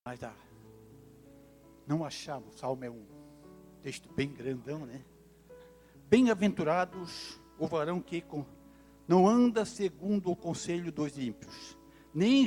Mas não achamos, Salmo é um texto bem grandão, né? Bem-aventurados o varão que não anda segundo o conselho dos ímpios, nem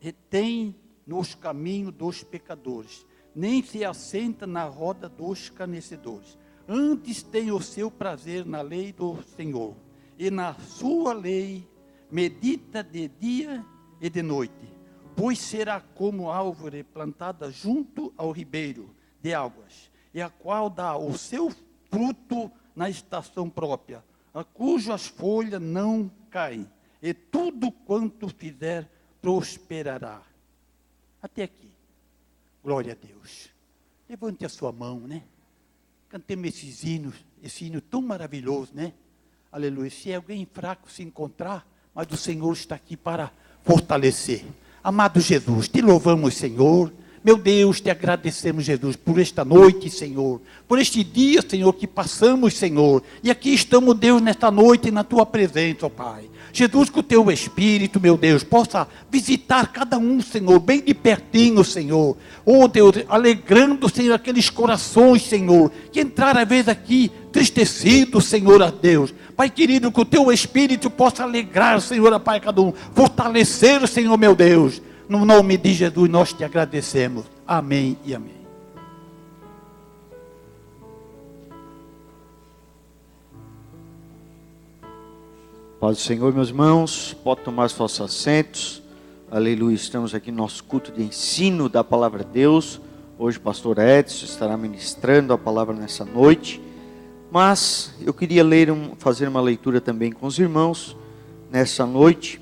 retém nos caminhos dos pecadores, nem se assenta na roda dos escarnecedores. Antes tem o seu prazer na lei do Senhor, e na sua lei medita de dia e de noite. Pois será como árvore plantada junto ao ribeiro de águas, e a qual dá o seu fruto na estação própria, a cujas folhas não caem, e tudo quanto fizer prosperará. Até aqui. Glória a Deus. Levante a sua mão, né? Cantemos esse hino tão maravilhoso, né? Aleluia. Se alguém fraco se encontrar, mas o Senhor está aqui para fortalecer. Amado Jesus, te louvamos, Senhor. Meu Deus, te agradecemos, Jesus, por esta noite, Senhor. Por este dia, Senhor, que passamos, Senhor. E aqui estamos, Deus, nesta noite, na tua presença, ó Pai. Jesus, que o teu Espírito, meu Deus, possa visitar cada um, Senhor, bem de pertinho, Senhor. Oh, Deus, alegrando, Senhor, aqueles corações, Senhor, que entraram, às vezes, aqui, tristecidos, Senhor, a Deus. Pai querido, que o teu Espírito possa alegrar, Senhor, a Pai, cada um. Fortalecer, Senhor, meu Deus. No nome de Jesus, nós te agradecemos. Amém e amém. Paz do Senhor, meus irmãos, pode tomar os vossos assentos. Aleluia, estamos aqui no nosso culto de ensino da palavra de Deus. Hoje o pastor Edson estará ministrando a palavra nessa noite. Mas eu queria fazer uma leitura também com os irmãos nessa noite.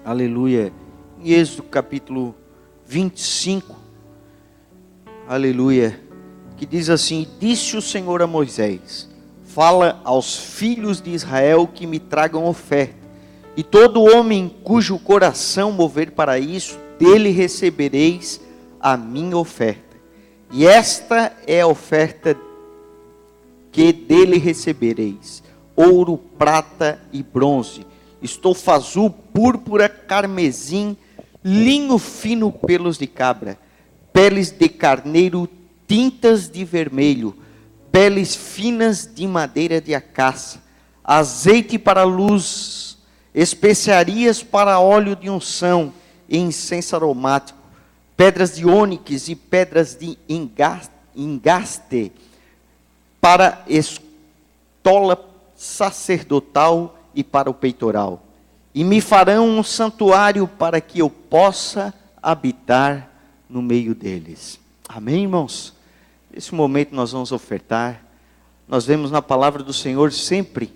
Aleluia. Em Êxodo capítulo 25. Aleluia. Que diz assim: disse o Senhor a Moisés: fala aos filhos de Israel que me tragam oferta, e todo homem cujo coração mover para isso, dele recebereis a minha oferta. E esta é a oferta que dele recebereis: ouro, prata e bronze, estofa azul, púrpura, carmesim, linho fino, pelos de cabra, peles de carneiro, tintas de vermelho, peles finas de madeira de acácia, azeite para luz, especiarias para óleo de unção e incenso aromático, pedras de ônix e pedras de engaste, para estola sacerdotal e para o peitoral. E me farão um santuário para que eu possa habitar no meio deles. Amém, irmãos? Nesse momento nós vamos ofertar. Nós vemos na palavra do Senhor sempre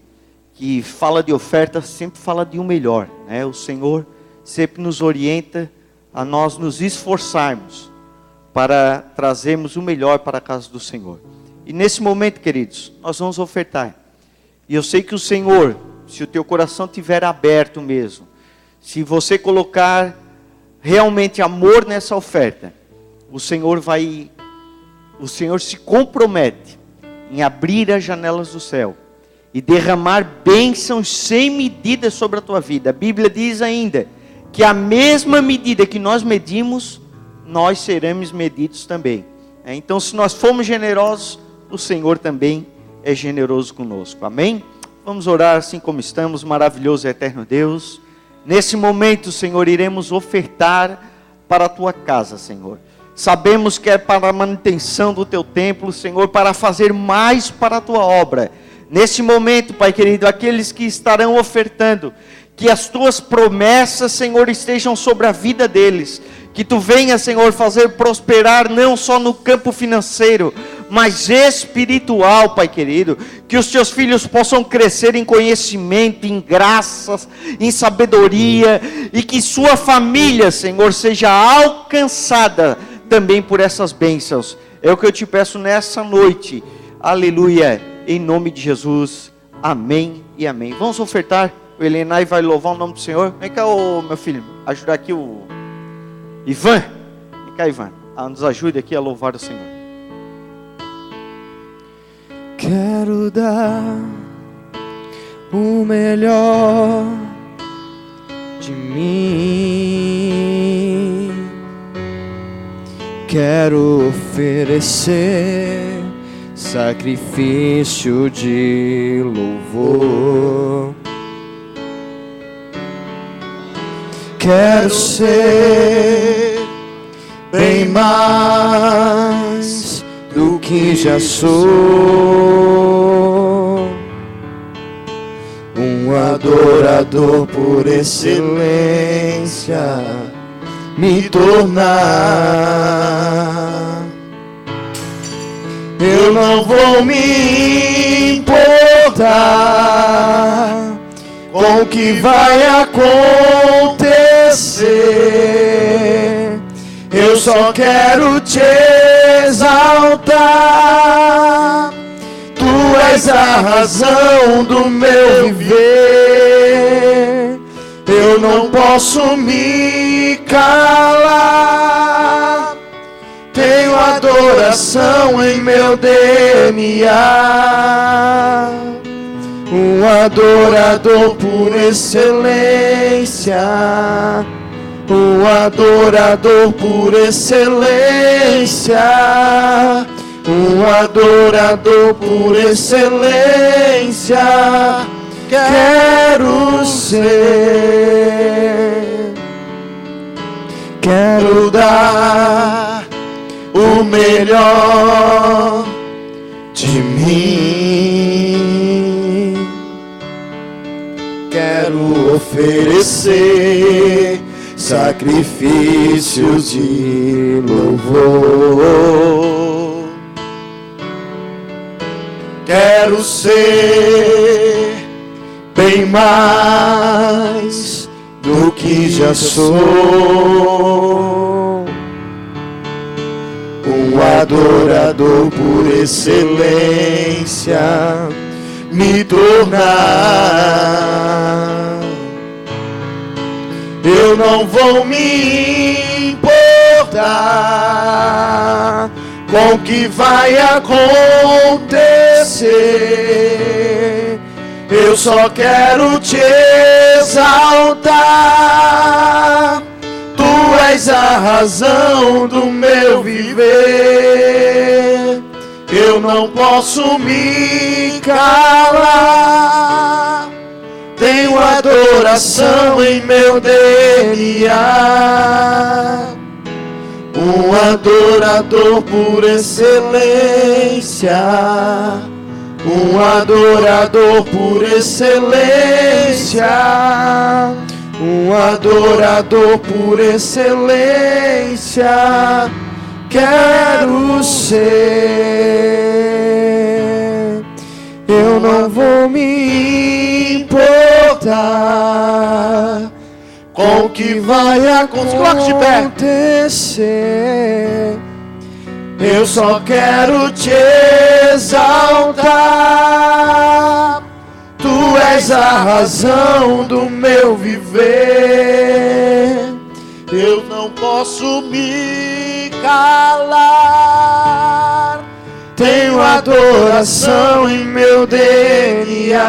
que fala de oferta, sempre fala de um melhor, né? O Senhor sempre nos orienta a nós nos esforçarmos para trazermos o melhor para a casa do Senhor. E nesse momento, queridos, nós vamos ofertar. E eu sei que o Senhor, se o teu coração estiver aberto mesmo, se você colocar realmente amor nessa oferta, o Senhor se compromete em abrir as janelas do céu e derramar bênçãos sem medida sobre a tua vida. A Bíblia diz ainda que a mesma medida que nós medimos, nós seremos medidos também. Então, se nós formos generosos, o Senhor também é generoso conosco. Amém? Vamos orar assim como estamos, maravilhoso e eterno Deus. Nesse momento, Senhor, iremos ofertar para a tua casa, Senhor. Sabemos que é para a manutenção do teu templo, Senhor, para fazer mais para a tua obra. Nesse momento, Pai querido, aqueles que estarão ofertando, que as tuas promessas, Senhor, estejam sobre a vida deles. Que tu venha, Senhor, fazer prosperar não só no campo financeiro, mas espiritual, Pai querido. Que os teus filhos possam crescer em conhecimento, em graças, em sabedoria. E que sua família, Senhor, seja alcançada também por essas bênçãos. É o que eu te peço nessa noite. Aleluia. Em nome de Jesus. Amém e amém. Vamos ofertar. O Elenai vai louvar o nome do Senhor. Vem cá, meu filho, ajudar aqui o Ivan. Vem cá, Ivan. Nos ajude aqui a louvar o Senhor. Quero dar o melhor de mim quero oferecer sacrifício de louvor. Quero ser bem mais do que já sou, um adorador por excelência me tornar. Eu não vou me importar com o que vai acontecer. Eu só quero te exaltar. Tu és a razão do meu viver. Eu não posso me calar. Tenho adoração em meu DNA. Um adorador por excelência. Um adorador por excelência. Um adorador por excelência. Quero ser. Quero dar o melhor de mim. Quero oferecer sacrifícios de louvor. Quero ser bem mais do que já sou, um adorador por excelência me tornar. Eu não vou me importar com o que vai acontecer. Eu só quero te exaltar. Tu és a razão do meu viver. Eu não posso me calar. Tenho adoração em meu DNA. Um adorador por excelência. Um adorador por excelência. Um adorador por excelência. Quero ser. Eu não vou me importar com o que vai acontecer. Eu só quero te exaltar. Tu és a razão do meu viver. Eu não posso me calar. Tenho adoração em meu DNA.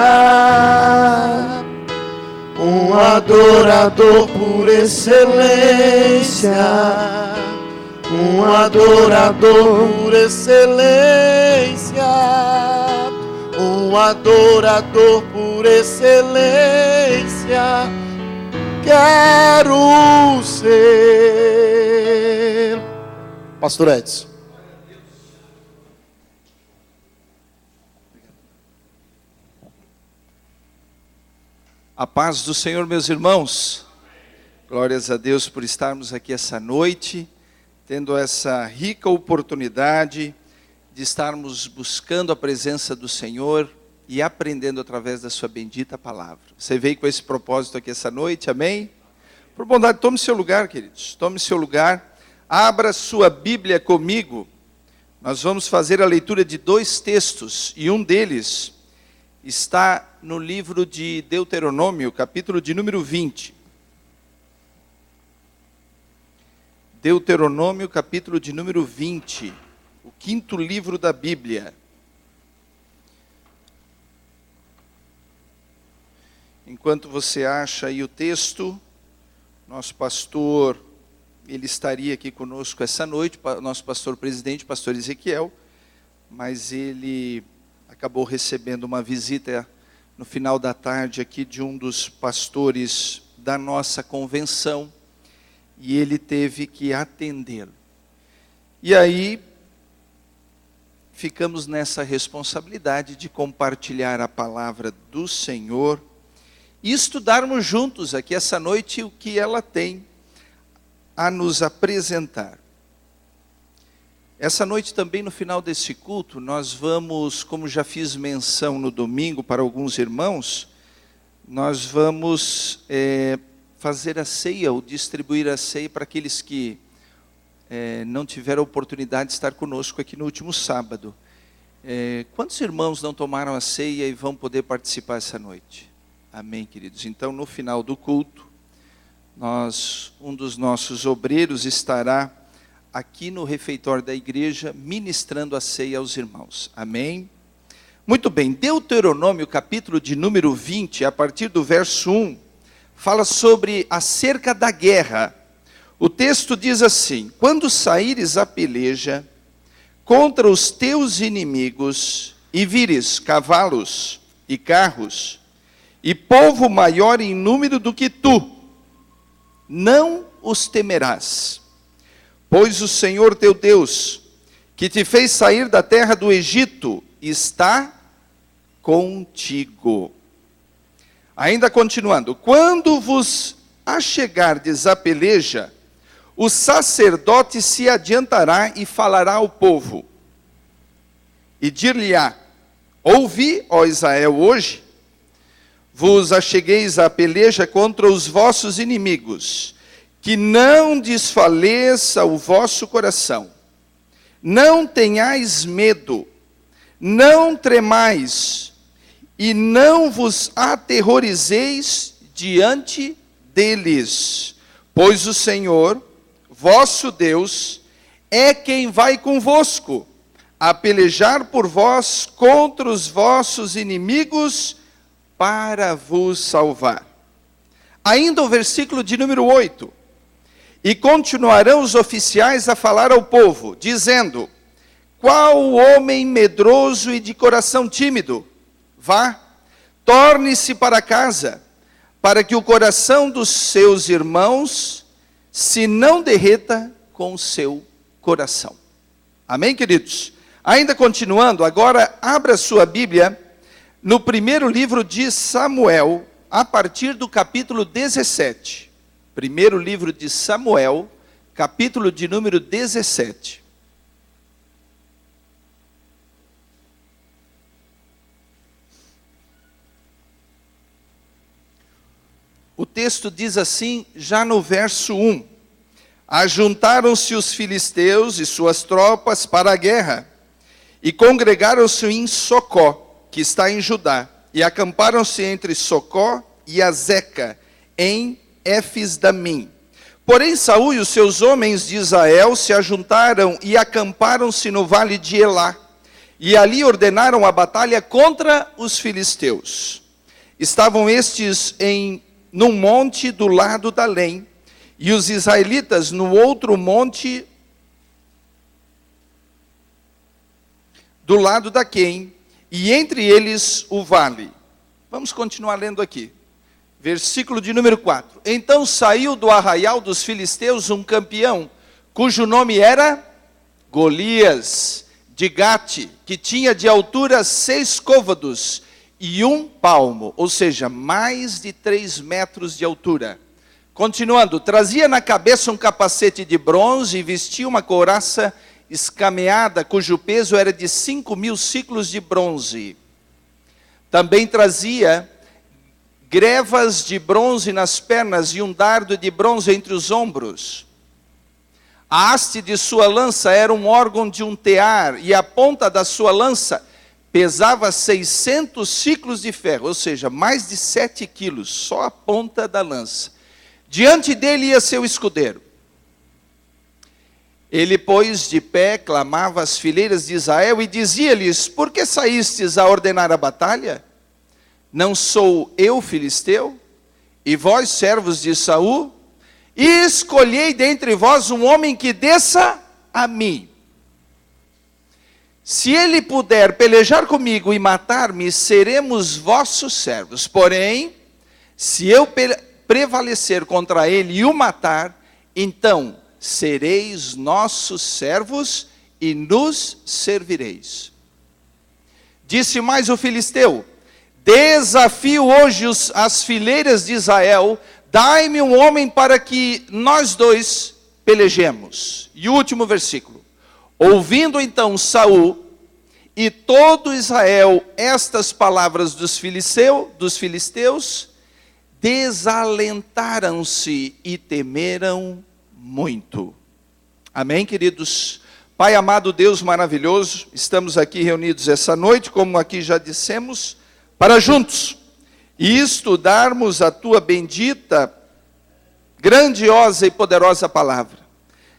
Um adorador por excelência. Um adorador por excelência. Um adorador por excelência. Quero ser. Pastor Edson. A paz do Senhor, meus irmãos. Glórias a Deus por estarmos aqui essa noite, tendo essa rica oportunidade de estarmos buscando a presença do Senhor e aprendendo através da sua bendita palavra. Você veio com esse propósito aqui essa noite, amém? Por bondade, tome seu lugar, queridos. Tome seu lugar. Abra sua Bíblia comigo. Nós vamos fazer a leitura de 2 textos e um deles está no livro de Deuteronômio, capítulo de número 20. Deuteronômio, capítulo de número 20, o 5º livro da Bíblia. Enquanto você acha aí o texto, nosso pastor ele estaria aqui conosco essa noite, nosso pastor presidente, pastor Ezequiel, mas ele acabou recebendo uma visita no final da tarde aqui de um dos pastores da nossa convenção, e ele teve que atendê-lo. E aí, ficamos nessa responsabilidade de compartilhar a palavra do Senhor e estudarmos juntos aqui essa noite o que ela tem a nos apresentar. Essa noite também, no final desse culto, nós vamos, como já fiz menção no domingo para alguns irmãos, nós vamos fazer a ceia, ou distribuir a ceia para aqueles que não tiveram a oportunidade de estar conosco aqui no último sábado. Quantos irmãos não tomaram a ceia e vão poder participar essa noite? Amém, queridos? Então, no final do culto, um dos nossos obreiros estará aqui no refeitório da igreja, ministrando a ceia aos irmãos. Amém? Muito bem, Deuteronômio, capítulo de número 20, a partir do verso 1, fala sobre acerca da guerra. O texto diz assim: quando saíres a peleja contra os teus inimigos, e vires cavalos e carros, e povo maior em número do que tu, não os temerás, pois o Senhor teu Deus, que te fez sair da terra do Egito, está contigo. Ainda continuando, quando vos achegardes à peleja, o sacerdote se adiantará e falará ao povo, e dir-lhe-á: ouvi, ó Israel, hoje vos achegueis à peleja contra os vossos inimigos, que não desfaleça o vosso coração, não tenhais medo, não tremais, e não vos aterrorizeis diante deles, pois o Senhor, vosso Deus, é quem vai convosco, a pelejar por vós contra os vossos inimigos, para vos salvar. Ainda o versículo de número 8. E continuarão os oficiais a falar ao povo, dizendo: qual o homem medroso e de coração tímido? Vá, torne-se para casa, para que o coração dos seus irmãos se não derreta com o seu coração. Amém, queridos? Ainda continuando, agora abra sua Bíblia no primeiro livro de Samuel, a partir do capítulo 17. Primeiro livro de Samuel, capítulo de número 17. O texto diz assim, já no verso 1. Ajuntaram-se os filisteus e suas tropas para a guerra, e congregaram-se em Socó, que está em Judá, e acamparam-se entre Socó e Azeca, em Éfes-damim. Porém Saul e os seus homens de Israel se ajuntaram e acamparam-se no vale de Elá, e ali ordenaram a batalha contra os filisteus. Estavam estes num monte do lado da Lém, e os israelitas no outro monte do lado da Quém, e entre eles o vale. Vamos continuar lendo aqui. Versículo de número 4. Então saiu do arraial dos filisteus um campeão, cujo nome era Golias, de Gate, que tinha de altura 6 côvados e 1 palmo, ou seja, mais de 3 metros de altura. Continuando, trazia na cabeça um capacete de bronze e vestia uma couraça escameada, cujo peso era de 5.000 siclos de bronze. Também trazia grevas de bronze nas pernas e um dardo de bronze entre os ombros. A haste de sua lança era um órgão de um tear, e a ponta da sua lança pesava 600 siclos de ferro, ou seja, mais de 7 quilos, só a ponta da lança. Diante dele ia seu escudeiro. Ele, pois, de pé, clamava às fileiras de Israel e dizia-lhes: por que saístes a ordenar a batalha? Não sou eu filisteu? E vós, servos de Saul? e escolhei dentre vós um homem que desça a mim. Se ele puder pelejar comigo e matar-me, seremos vossos servos. Porém, se eu prevalecer contra ele e o matar, então sereis nossos servos e nos servireis. Disse mais o filisteu: desafio hoje as fileiras de Israel, dai-me um homem para que nós dois pelejemos. E o último versículo. Ouvindo então Saul e todo Israel estas palavras dos filisteus, desalentaram-se e temeram muito. Amém, queridos? Pai amado, Deus maravilhoso, estamos aqui reunidos essa noite, como aqui já dissemos, para juntos e estudarmos a tua bendita, grandiosa e poderosa palavra.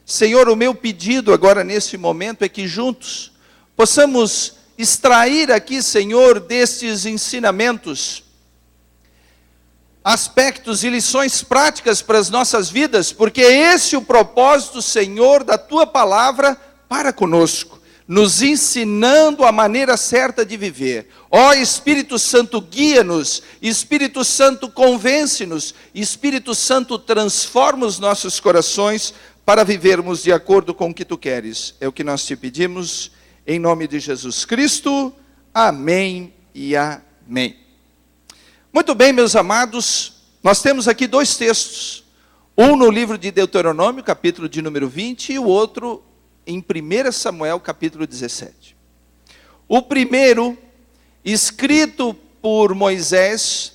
Senhor, o meu pedido agora nesse momento é que juntos possamos extrair aqui, Senhor, destes ensinamentos, aspectos e lições práticas para as nossas vidas, porque é esse o propósito, Senhor, da tua palavra para conosco, nos ensinando a maneira certa de viver. Ó Espírito Santo, guia-nos, Espírito Santo, convence-nos, Espírito Santo, transforma os nossos corações para vivermos de acordo com o que tu queres. É o que nós te pedimos, em nome de Jesus Cristo. Amém e amém. Muito bem, meus amados, nós temos aqui dois textos, um no livro de Deuteronômio, capítulo de número 20, e o outro em 1 Samuel, capítulo 17. O primeiro, escrito por Moisés,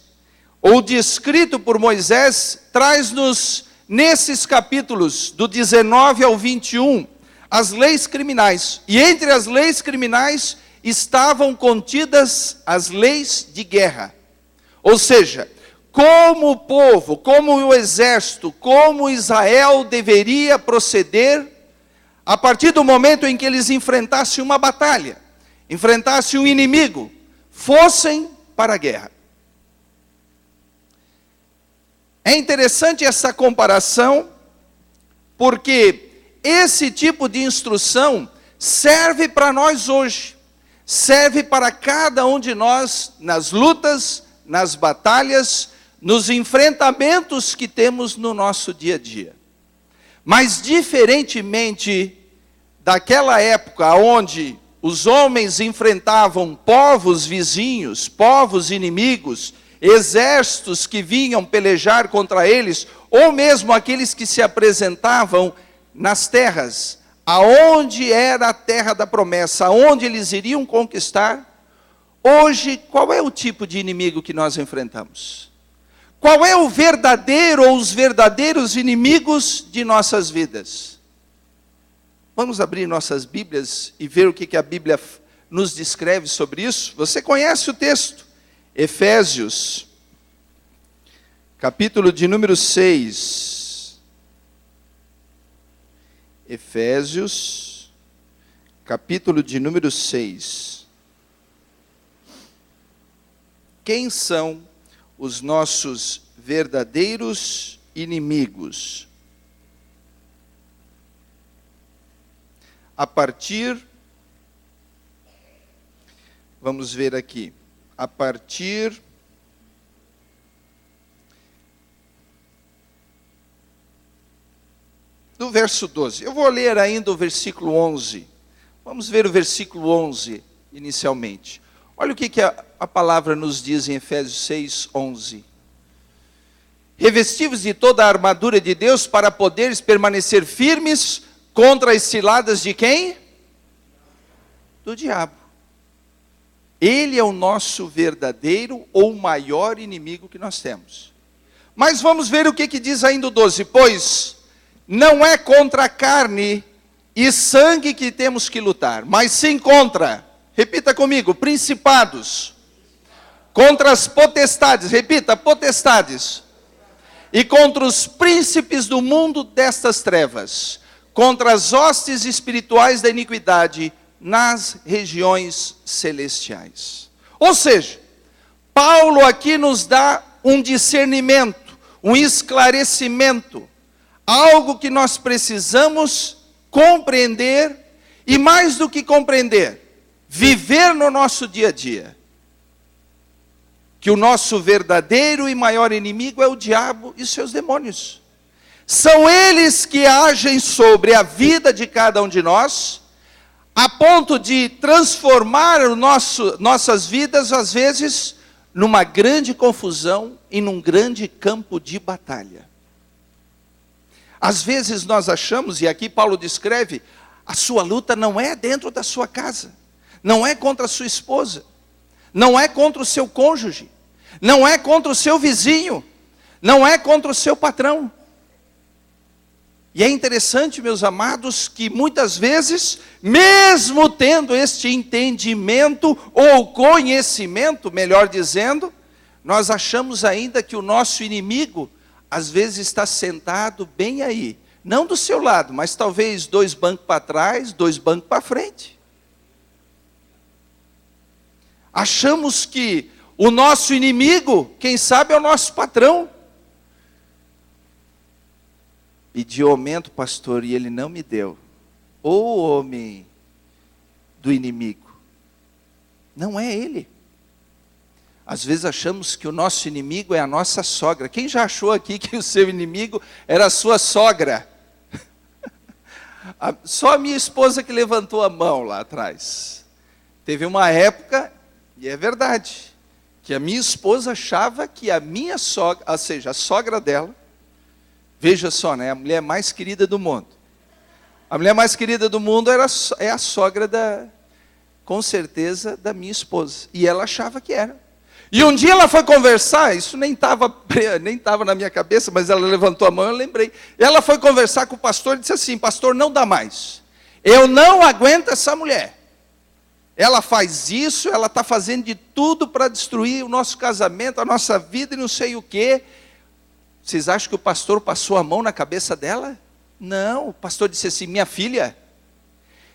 ou descrito por Moisés, traz-nos, nesses capítulos, do 19 ao 21, as leis criminais. E entre as leis criminais estavam contidas as leis de guerra. Ou seja, como o povo, como o exército, como Israel deveria proceder a partir do momento em que eles enfrentassem uma batalha, enfrentassem um inimigo, fossem para a guerra. É interessante essa comparação, porque esse tipo de instrução serve para nós hoje, serve para cada um de nós nas lutas, nas batalhas, nos enfrentamentos que temos no nosso dia a dia. Mas diferentemente daquela época onde os homens enfrentavam povos vizinhos, povos inimigos, exércitos que vinham pelejar contra eles, ou mesmo aqueles que se apresentavam nas terras, aonde era a terra da promessa, aonde eles iriam conquistar. Hoje, qual é o tipo de inimigo que nós enfrentamos? Qual é o verdadeiro ou os verdadeiros inimigos de nossas vidas? Vamos abrir nossas Bíblias e ver o que a Bíblia nos descreve sobre isso? Você conhece o texto? Efésios, capítulo de número 6. Efésios, capítulo de número 6. Quem são os nossos verdadeiros inimigos? A partir, vamos ver aqui, a partir do verso 12. Eu vou ler ainda o versículo 11. Vamos ver o versículo 11 inicialmente. Olha o que a palavra nos diz em Efésios 6, 11. Revestivos de toda a armadura de Deus para poderes permanecer firmes contra as ciladas de quem? Do diabo. Ele é o nosso verdadeiro ou maior inimigo que nós temos. Mas vamos ver o que diz ainda o 12. Pois não é contra a carne e sangue que temos que lutar, mas sim contra, repita comigo, principados, contra as potestades, repita, potestades, e contra os príncipes do mundo destas trevas, contra as hostes espirituais da iniquidade nas regiões celestiais. Ou seja, Paulo aqui nos dá um discernimento, um esclarecimento algo que nós precisamos compreender, e mais do que compreender, viver no nosso dia a dia. Que o nosso verdadeiro e maior inimigo é o diabo e seus demônios. São eles que agem sobre a vida de cada um de nós, a ponto de transformar nossas vidas, às vezes, numa grande confusão e num grande campo de batalha. Às vezes nós achamos, e aqui Paulo descreve, a sua luta não é dentro da sua casa, não é contra a sua esposa, não é contra o seu cônjuge, não é contra o seu vizinho, não é contra o seu patrão. E é interessante, meus amados, que muitas vezes, mesmo tendo este entendimento ou conhecimento, melhor dizendo, nós achamos ainda que o nosso inimigo, às vezes, está sentado bem aí. Não do seu lado, mas talvez 2 bancos para trás, 2 bancos para frente. Achamos que o nosso inimigo, quem sabe, é o nosso patrão. Pedi aumento, pastor, e ele não me deu. Ô homem do inimigo. Não é ele. Às vezes achamos que o nosso inimigo é a nossa sogra. Quem já achou aqui que o seu inimigo era a sua sogra? Só a minha esposa que levantou a mão lá atrás. Teve uma época, e é verdade, que a minha esposa achava que a minha sogra, ou seja, a sogra dela, veja só, né, a mulher mais querida do mundo. A mulher mais querida do mundo é a sogra, com certeza, da minha esposa. E ela achava que era. E um dia ela foi conversar, isso nem estava na minha cabeça, mas ela levantou a mão, eu lembrei. Ela foi conversar com o pastor e disse assim: pastor, não dá mais. Eu não aguento essa mulher. Ela faz isso, ela está fazendo de tudo para destruir o nosso casamento, a nossa vida e não sei o quê. Vocês acham que o pastor passou a mão na cabeça dela? Não, o pastor disse assim: minha filha,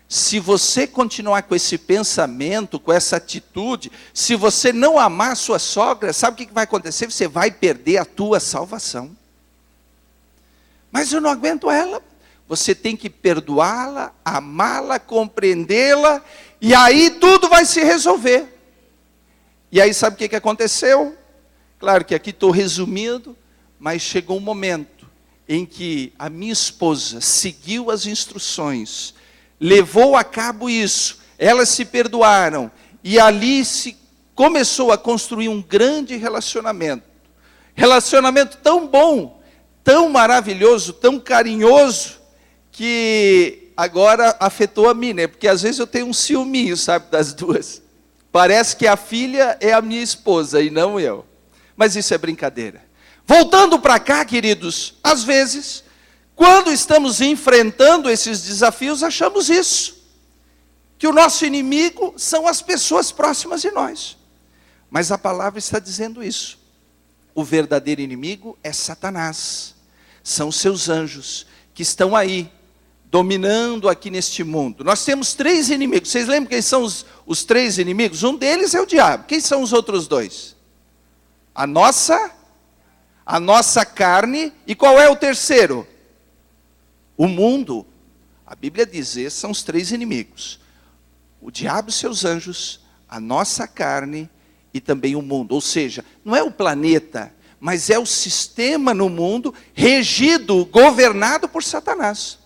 se você continuar com esse pensamento, com essa atitude, se você não amar a sua sogra, sabe o que vai acontecer? Você vai perder a tua salvação. Mas eu não aguento ela. Você tem que perdoá-la, amá-la, compreendê-la, e aí tudo vai se resolver. E aí sabe o que aconteceu? Claro que aqui estou resumindo, mas chegou um momento em que a minha esposa seguiu as instruções, levou a cabo isso, elas se perdoaram, e ali se começou a construir um grande relacionamento. Relacionamento tão bom, tão maravilhoso, tão carinhoso, que agora afetou a mim, né? Porque às vezes eu tenho um ciúminho, sabe, das duas. Parece que a filha é a minha esposa e não eu. Mas isso é brincadeira. Voltando para cá, queridos, às vezes, quando estamos enfrentando esses desafios, achamos isso. Que o nosso inimigo são as pessoas próximas de nós. Mas a palavra está dizendo isso. O verdadeiro inimigo é Satanás. São seus anjos que estão aí, dominando aqui neste mundo. Nós temos 3 inimigos. Vocês lembram quem são os 3 inimigos? Um deles é o diabo. Quem são os outros 2? A nossa carne. E qual é o terceiro? O mundo. A Bíblia diz, esses são os 3 inimigos. O diabo e seus anjos, a nossa carne e também o mundo. Ou seja, não é o planeta, mas é o sistema no mundo regido, governado por Satanás.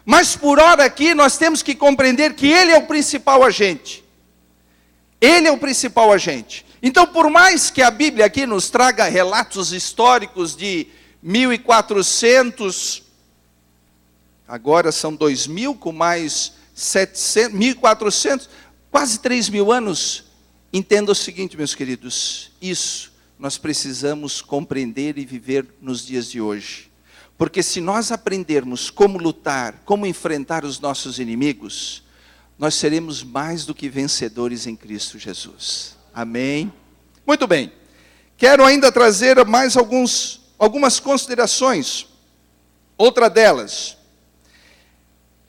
Mas por hora aqui nós temos que compreender que ele é o principal agente. Ele é o principal agente. Então, por mais que a Bíblia aqui nos traga relatos históricos de 1400, agora são 2000 com mais 700, 1400, quase 3000 anos, entenda o seguinte, meus queridos, isso nós precisamos compreender e viver nos dias de hoje. Porque se nós aprendermos como lutar, como enfrentar os nossos inimigos, nós seremos mais do que vencedores em Cristo Jesus. Amém? Muito bem. Quero ainda trazer mais algumas considerações. Outra delas.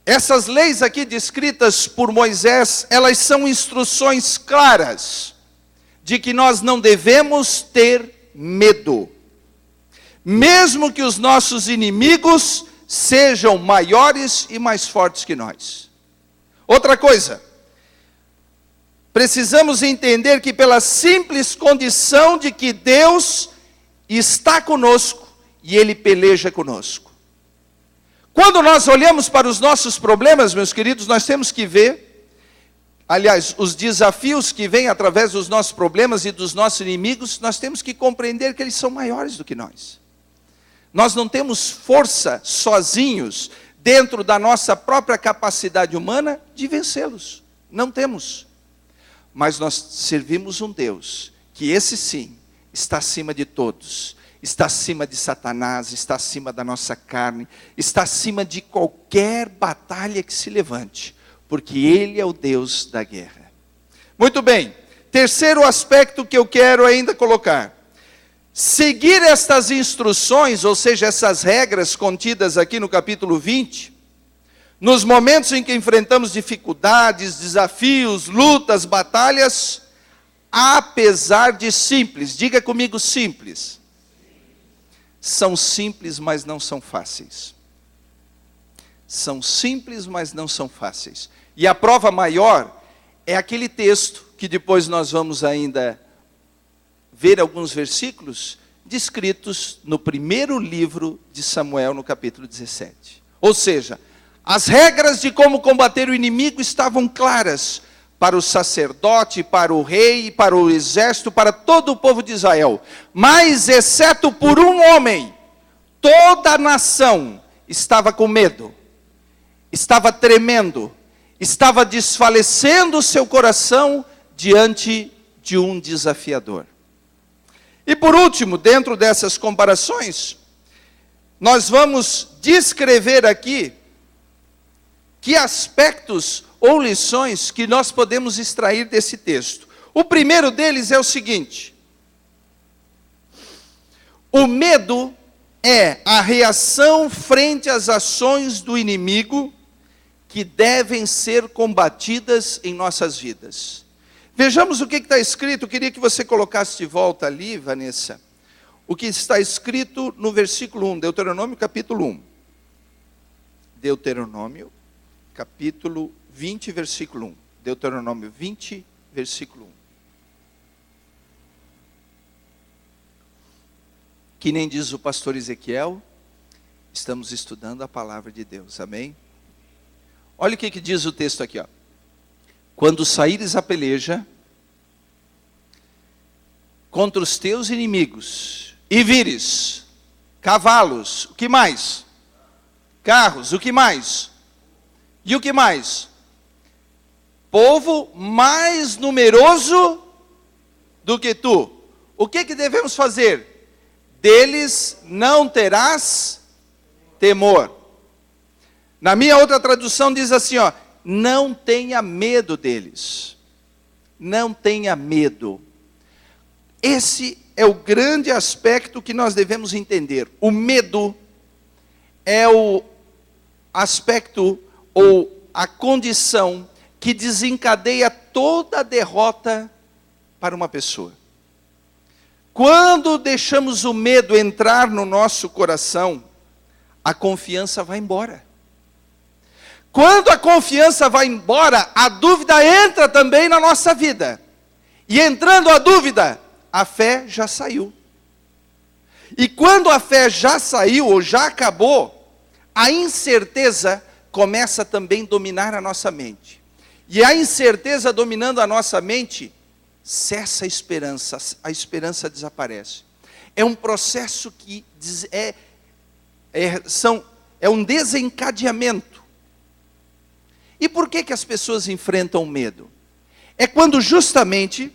Essas leis aqui descritas por Moisés, elas são instruções claras de que nós não devemos ter medo. Mesmo que os nossos inimigos sejam maiores e mais fortes que nós. Outra coisa, precisamos entender que pela simples condição de que Deus está conosco e Ele peleja conosco. Quando nós olhamos para os nossos problemas, meus queridos, nós temos que ver, aliás, os desafios que vêm através dos nossos problemas e dos nossos inimigos, nós temos que compreender que eles são maiores do que nós. Nós não temos força sozinhos, dentro da nossa própria capacidade humana, de vencê-los. Não temos. Mas nós servimos um Deus, que esse sim, está acima de todos. Está acima de Satanás, está acima da nossa carne, está acima de qualquer batalha que se levante, porque Ele é o Deus da guerra. Muito bem, terceiro aspecto que eu quero ainda colocar. Seguir estas instruções, ou seja, essas regras contidas aqui no capítulo 20, nos momentos em que enfrentamos dificuldades, desafios, lutas, batalhas, apesar de simples, diga comigo simples. São simples, mas não são fáceis. São simples, mas não são fáceis. E a prova maior é aquele texto, que depois nós vamos ainda ver alguns versículos, descritos no primeiro livro de Samuel, no capítulo 17. Ou seja, as regras de como combater o inimigo estavam claras para o sacerdote, para o rei, para o exército, para todo o povo de Israel. Mas, exceto por um homem, toda a nação estava com medo, estava tremendo, estava desfalecendo o seu coração diante de um desafiador. E por último, dentro dessas comparações, nós vamos descrever aqui que aspectos ou lições que nós podemos extrair desse texto. O primeiro deles é o seguinte: o medo é a reação frente às ações do inimigo que devem ser combatidas em nossas vidas. Vejamos o que está escrito. Eu queria que você colocasse de volta ali, Vanessa, o que está escrito no versículo 1, Deuteronômio capítulo 1. Deuteronômio capítulo 20, versículo 1. Deuteronômio 20, versículo 1. Que nem diz o pastor Ezequiel, estamos estudando a palavra de Deus, amém? Olha o que diz o texto aqui, ó. Quando saíres a peleja contra os teus inimigos e vires cavalos, o que mais? Carros, o que mais? E o que mais? Povo mais numeroso do que tu. O que devemos fazer? Deles não terás temor. Na minha outra tradução diz assim, ó, não tenha medo deles. Não tenha medo. Esse é o grande aspecto que nós devemos entender. O medo é o aspecto ou a condição que desencadeia toda a derrota para uma pessoa. Quando deixamos o medo entrar no nosso coração, a confiança vai embora. Quando a confiança vai embora, a dúvida entra também na nossa vida. E entrando a dúvida, a fé já saiu. E quando a fé já saiu ou já acabou, a incerteza começa também a dominar a nossa mente. E a incerteza dominando a nossa mente, cessa a esperança desaparece. É um processo que é um desencadeamento. E por que as pessoas enfrentam medo? É quando justamente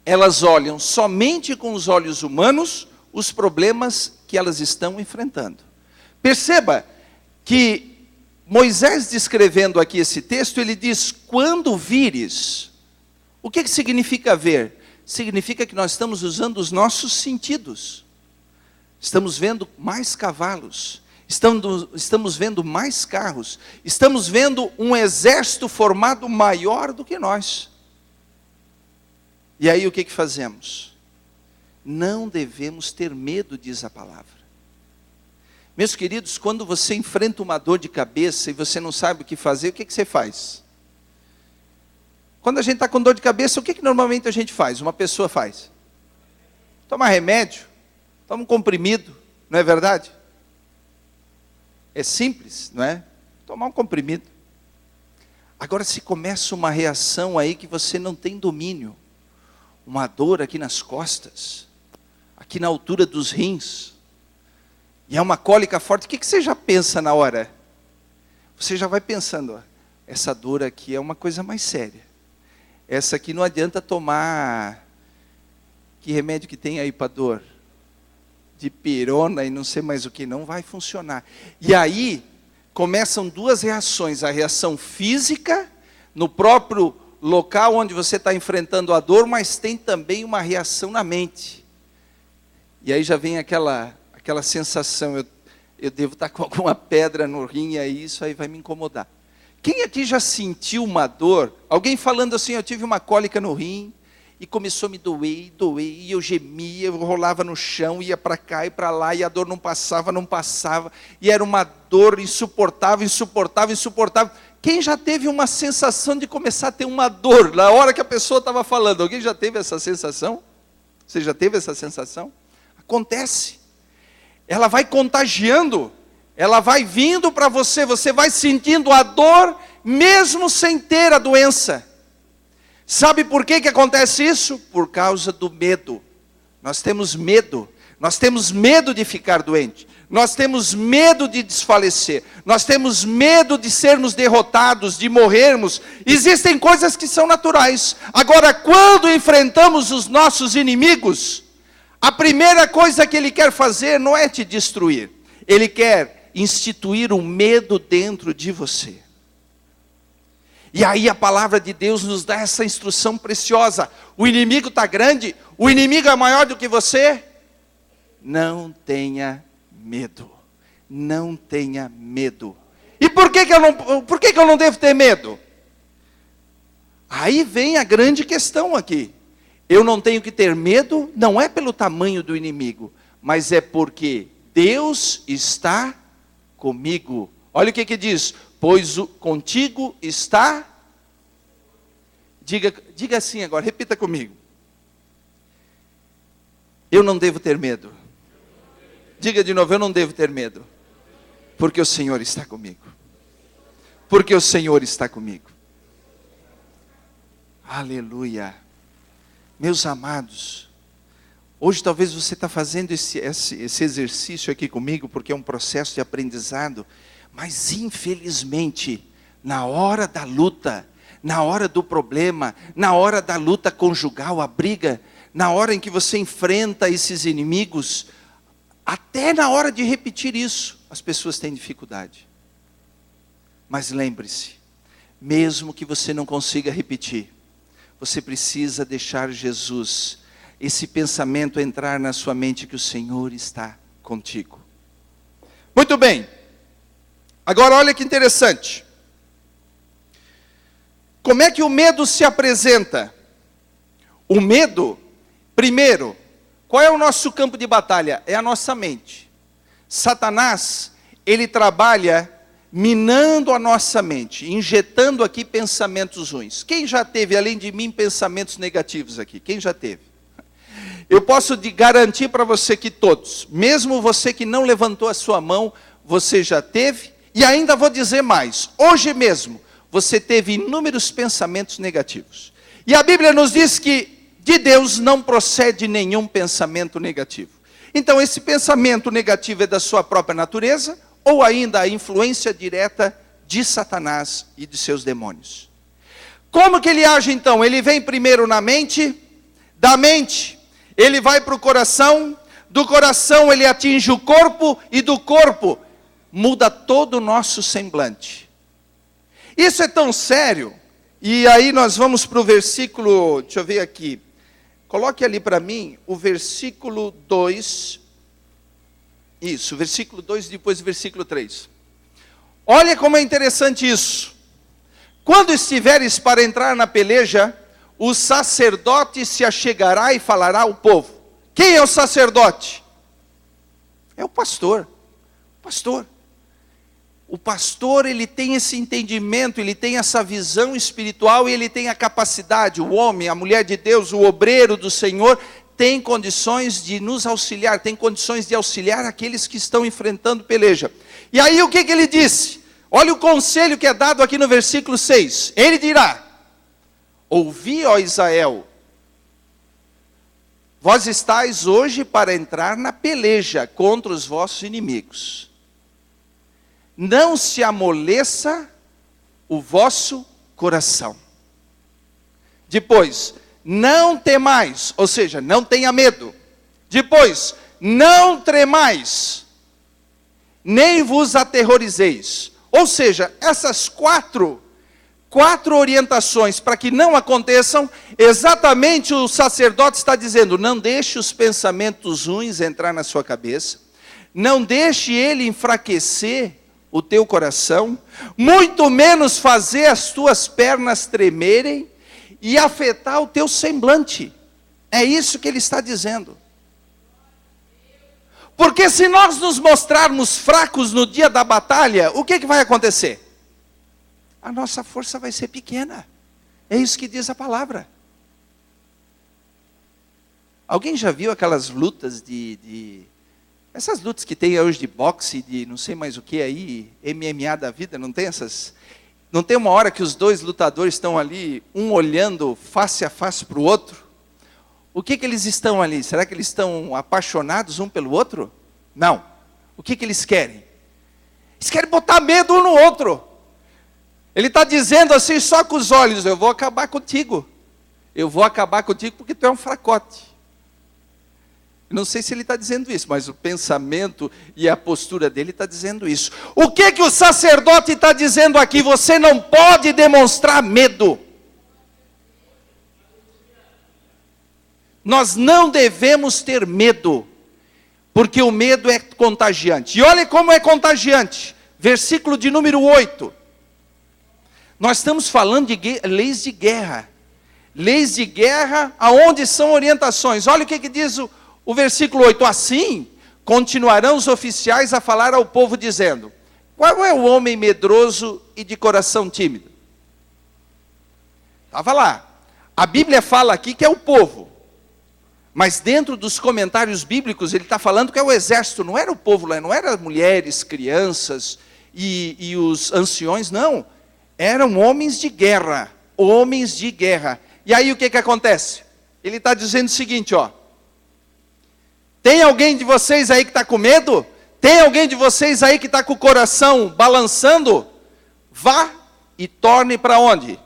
elas olham somente com os olhos humanos os problemas que elas estão enfrentando. Perceba que Moisés, descrevendo aqui esse texto, ele diz, quando vires. O que significa ver? Significa que nós estamos usando os nossos sentidos. Estamos vendo mais cavalos, estamos vendo mais carros, estamos vendo um exército formado maior do que nós. E aí o que fazemos? Não devemos ter medo, diz a palavra. Meus queridos, quando você enfrenta uma dor de cabeça e você não sabe o que fazer, o que você faz? Quando a gente está com dor de cabeça, o que normalmente a gente faz? Uma pessoa faz? Toma remédio, toma um comprimido, não é verdade? É simples, não é? Tomar um comprimido. Agora, se começa uma reação aí que você não tem domínio, uma dor aqui nas costas, aqui na altura dos rins, e é uma cólica forte, o que você já pensa na hora? Você já vai pensando, ó, essa dor aqui é uma coisa mais séria. Essa aqui não adianta tomar, que remédio que tem aí para dor? Dipirona e não sei mais o que, não vai funcionar. E aí, começam duas reações, a reação física, no próprio local onde você está enfrentando a dor, mas tem também uma reação na mente. E aí já vem aquela sensação, eu devo estar com alguma pedra no rim, e aí isso aí vai me incomodar. Quem aqui já sentiu uma dor? Alguém falando assim, eu tive uma cólica no rim, e começou a me doer, e eu gemia, eu rolava no chão, ia para cá e para lá, e a dor não passava, e era uma dor insuportável. Quem já teve uma sensação de começar a ter uma dor, na hora que a pessoa estava falando? Alguém já teve essa sensação? Você já teve essa sensação? Acontece. Ela vai contagiando, ela vai vindo para você, você vai sentindo a dor, mesmo sem ter a doença. Sabe por que acontece isso? Por causa do medo. Nós temos medo de ficar doente, nós temos medo de desfalecer, nós temos medo de sermos derrotados, de morrermos. Existem coisas que são naturais. Agora, quando enfrentamos os nossos inimigos, a primeira coisa que ele quer fazer não é te destruir, ele quer instituir um medo dentro de você. E aí a palavra de Deus nos dá essa instrução preciosa. O inimigo está grande, o inimigo é maior do que você. Não tenha medo. Não tenha medo. E por que eu não devo ter medo? Aí vem a grande questão aqui. Eu não tenho que ter medo, não é pelo tamanho do inimigo, mas é porque Deus está comigo. Olha o que diz. Pois contigo está... Diga assim agora, repita comigo. Eu não devo ter medo. Diga de novo, eu não devo ter medo. Porque o Senhor está comigo. Porque o Senhor está comigo. Aleluia. Meus amados, hoje talvez você está fazendo esse exercício aqui comigo, porque é um processo de aprendizado. Mas infelizmente, na hora da luta, na hora do problema, na hora da luta conjugal, a briga, na hora em que você enfrenta esses inimigos, até na hora de repetir isso, as pessoas têm dificuldade. Mas lembre-se, mesmo que você não consiga repetir, você precisa deixar Jesus, esse pensamento entrar na sua mente que o Senhor está contigo. Muito bem. Agora olha que interessante. Como é que o medo se apresenta? O medo, primeiro, qual é o nosso campo de batalha? É a nossa mente. Satanás, ele trabalha minando a nossa mente, injetando aqui pensamentos ruins. Quem já teve, além de mim, pensamentos negativos aqui? Quem já teve? Eu posso garantir para você que todos, mesmo você que não levantou a sua mão, você já teve. E ainda vou dizer mais, hoje mesmo, você teve inúmeros pensamentos negativos. E a Bíblia nos diz que de Deus não procede nenhum pensamento negativo. Então esse pensamento negativo é da sua própria natureza, ou ainda a influência direta de Satanás e de seus demônios. Como que ele age então? Ele vem primeiro na mente, da mente ele vai para o coração, do coração ele atinge o corpo, e do corpo muda todo o nosso semblante. Isso é tão sério, e aí nós vamos para o versículo, deixa eu ver aqui, coloque ali para mim o versículo 2, isso, versículo 2 e depois o versículo 3. Olha como é interessante isso. Quando estiveres para entrar na peleja, o sacerdote se achegará e falará ao povo. Quem é o sacerdote? É o pastor. Pastor. O pastor, ele tem esse entendimento, ele tem essa visão espiritual e ele tem a capacidade, o homem, a mulher de Deus, o obreiro do Senhor, tem condições de nos auxiliar, tem condições de auxiliar aqueles que estão enfrentando peleja. E aí o que ele disse? Olha o conselho que é dado aqui no versículo 6. Ele dirá: ouvi, ó Israel, vós estáis hoje para entrar na peleja contra os vossos inimigos. Não se amoleça o vosso coração. Depois, não temais, ou seja, não tenha medo. Depois, não tremais, nem vos aterrorizeis. Ou seja, essas quatro orientações para que não aconteçam, exatamente o sacerdote está dizendo: não deixe os pensamentos ruins entrar na sua cabeça, não deixe ele enfraquecer o teu coração, muito menos fazer as tuas pernas tremerem e afetar o teu semblante. É isso que ele está dizendo. Porque se nós nos mostrarmos fracos no dia da batalha, o que vai acontecer? A nossa força vai ser pequena. É isso que diz a palavra. Alguém já viu aquelas lutas essas lutas que tem hoje de boxe, de não sei mais o que aí, MMA da vida, não tem essas? Não tem uma hora que os dois lutadores estão ali, um olhando face a face para o outro? O que eles estão ali? Será que eles estão apaixonados um pelo outro? Não. O que eles querem? Eles querem botar medo um no outro. Ele está dizendo assim, só com os olhos: eu vou acabar contigo. Eu vou acabar contigo porque tu é um fracote. Não sei se ele está dizendo isso, mas o pensamento e a postura dele está dizendo isso. O que o sacerdote está dizendo aqui? Você não pode demonstrar medo. Nós não devemos ter medo, porque o medo é contagiante. E olha como é contagiante. Versículo de número 8. Nós estamos falando de leis de guerra. Leis de guerra, aonde são orientações. Olha o que diz o versículo 8. Assim, continuarão os oficiais a falar ao povo, dizendo: qual é o homem medroso e de coração tímido? Estava lá. A Bíblia fala aqui que é o povo. Mas dentro dos comentários bíblicos, ele está falando que é o exército. Não era o povo lá, não eram mulheres, crianças e os anciões, não. Eram homens de guerra. Homens de guerra. E aí o que acontece? Ele está dizendo o seguinte, ó. Tem alguém de vocês aí que está com medo? Tem alguém de vocês aí que está com o coração balançando? Vá e torne para onde?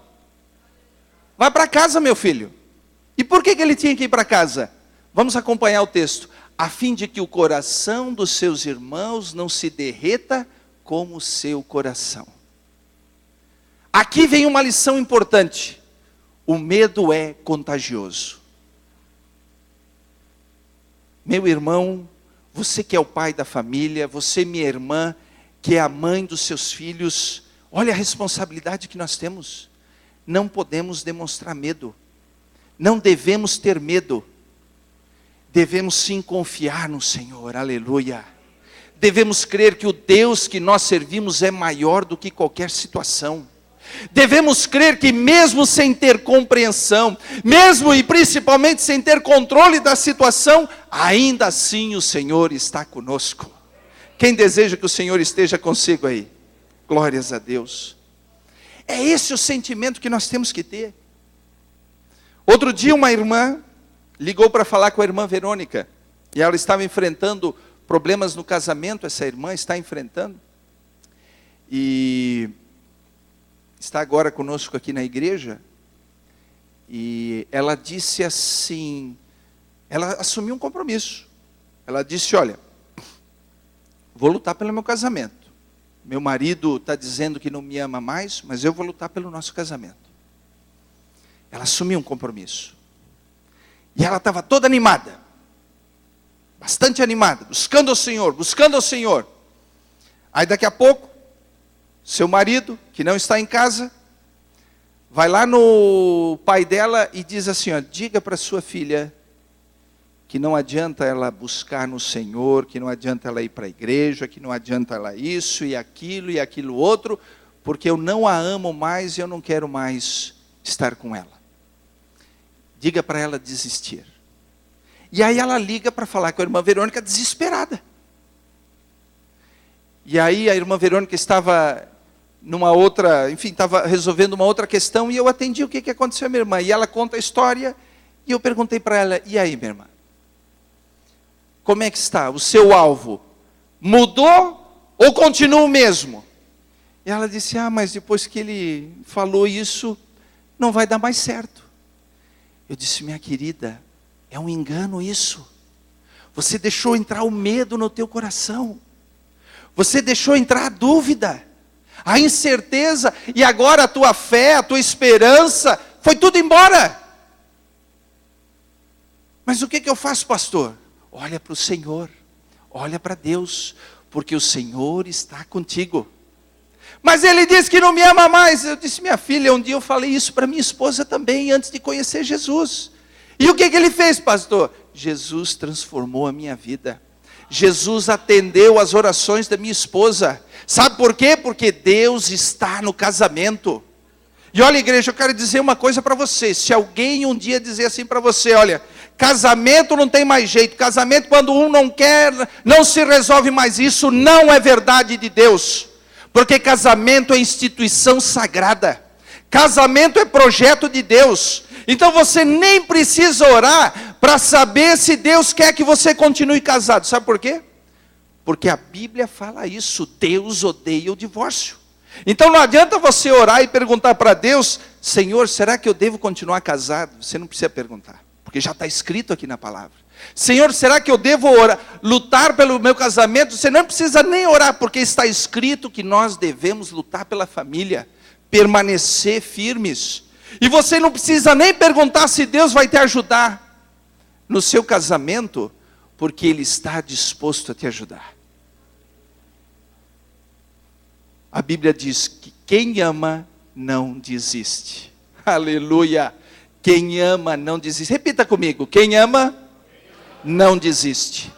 Vá para casa, meu filho. E por que ele tinha que ir para casa? Vamos acompanhar o texto. A fim de que o coração dos seus irmãos não se derreta como o seu coração. Aqui vem uma lição importante. O medo é contagioso. Meu irmão, você que é o pai da família, você, minha irmã, que é a mãe dos seus filhos, olha a responsabilidade que nós temos. Não podemos demonstrar medo. Não devemos ter medo. Devemos sim confiar no Senhor, aleluia. Devemos crer que o Deus que nós servimos é maior do que qualquer situação. Devemos crer que mesmo sem ter compreensão, mesmo e principalmente sem ter controle da situação, ainda assim o Senhor está conosco. Quem deseja que o Senhor esteja consigo aí? Glórias a Deus. É esse o sentimento que nós temos que ter. Outro dia uma irmã ligou para falar com a irmã Verônica, e ela estava enfrentando problemas no casamento, essa irmã está enfrentando, e está agora conosco aqui na igreja, e ela disse assim, ela assumiu um compromisso, ela disse, olha, vou lutar pelo meu casamento, meu marido está dizendo que não me ama mais, mas eu vou lutar pelo nosso casamento. Ela assumiu um compromisso, e ela estava toda animada, bastante animada, buscando ao Senhor, aí daqui a pouco, seu marido, que não está em casa, vai lá no pai dela e diz assim, ó, diga para sua filha que não adianta ela buscar no Senhor, que não adianta ela ir para a igreja, que não adianta ela isso e aquilo outro, porque eu não a amo mais e eu não quero mais estar com ela. Diga para ela desistir. E aí ela liga para falar com a irmã Verônica desesperada. E aí a irmã Verônica estava numa outra, enfim, estava resolvendo uma outra questão, e eu atendi o que aconteceu, minha irmã. E ela conta a história, e eu perguntei para ela, e aí, minha irmã? Como é que está? O seu alvo mudou ou continua o mesmo? E ela disse, mas depois que ele falou isso, não vai dar mais certo. Eu disse, minha querida, é um engano isso. Você deixou entrar o medo no teu coração. Você deixou entrar a dúvida, a incerteza, e agora a tua fé, a tua esperança, foi tudo embora. Mas o que eu faço, pastor? Olha para o Senhor, olha para Deus, porque o Senhor está contigo. Mas ele disse que não me ama mais. Eu disse, minha filha, um dia eu falei isso para minha esposa também, antes de conhecer Jesus. E o que ele fez, pastor? Jesus transformou a minha vida. Jesus atendeu as orações da minha esposa. Sabe por quê? Porque Deus está no casamento. E olha, igreja, eu quero dizer uma coisa para você. Se alguém um dia dizer assim para você, olha, casamento não tem mais jeito, casamento quando um não quer, não se resolve mais, isso não é verdade de Deus. Porque casamento é instituição sagrada. Casamento é projeto de Deus. Então você nem precisa orar para saber se Deus quer que você continue casado. Sabe por quê? Porque a Bíblia fala isso. Deus odeia o divórcio. Então não adianta você orar e perguntar para Deus, Senhor, será que eu devo continuar casado? Você não precisa perguntar, porque já está escrito aqui na palavra. Senhor, será que eu devo orar, lutar pelo meu casamento? Você não precisa nem orar, porque está escrito que nós devemos lutar pela família, permanecer firmes. E você não precisa nem perguntar se Deus vai te ajudar no seu casamento, porque Ele está disposto a te ajudar. A Bíblia diz que quem ama não desiste. Aleluia! Quem ama não desiste. Repita comigo, quem ama não desiste.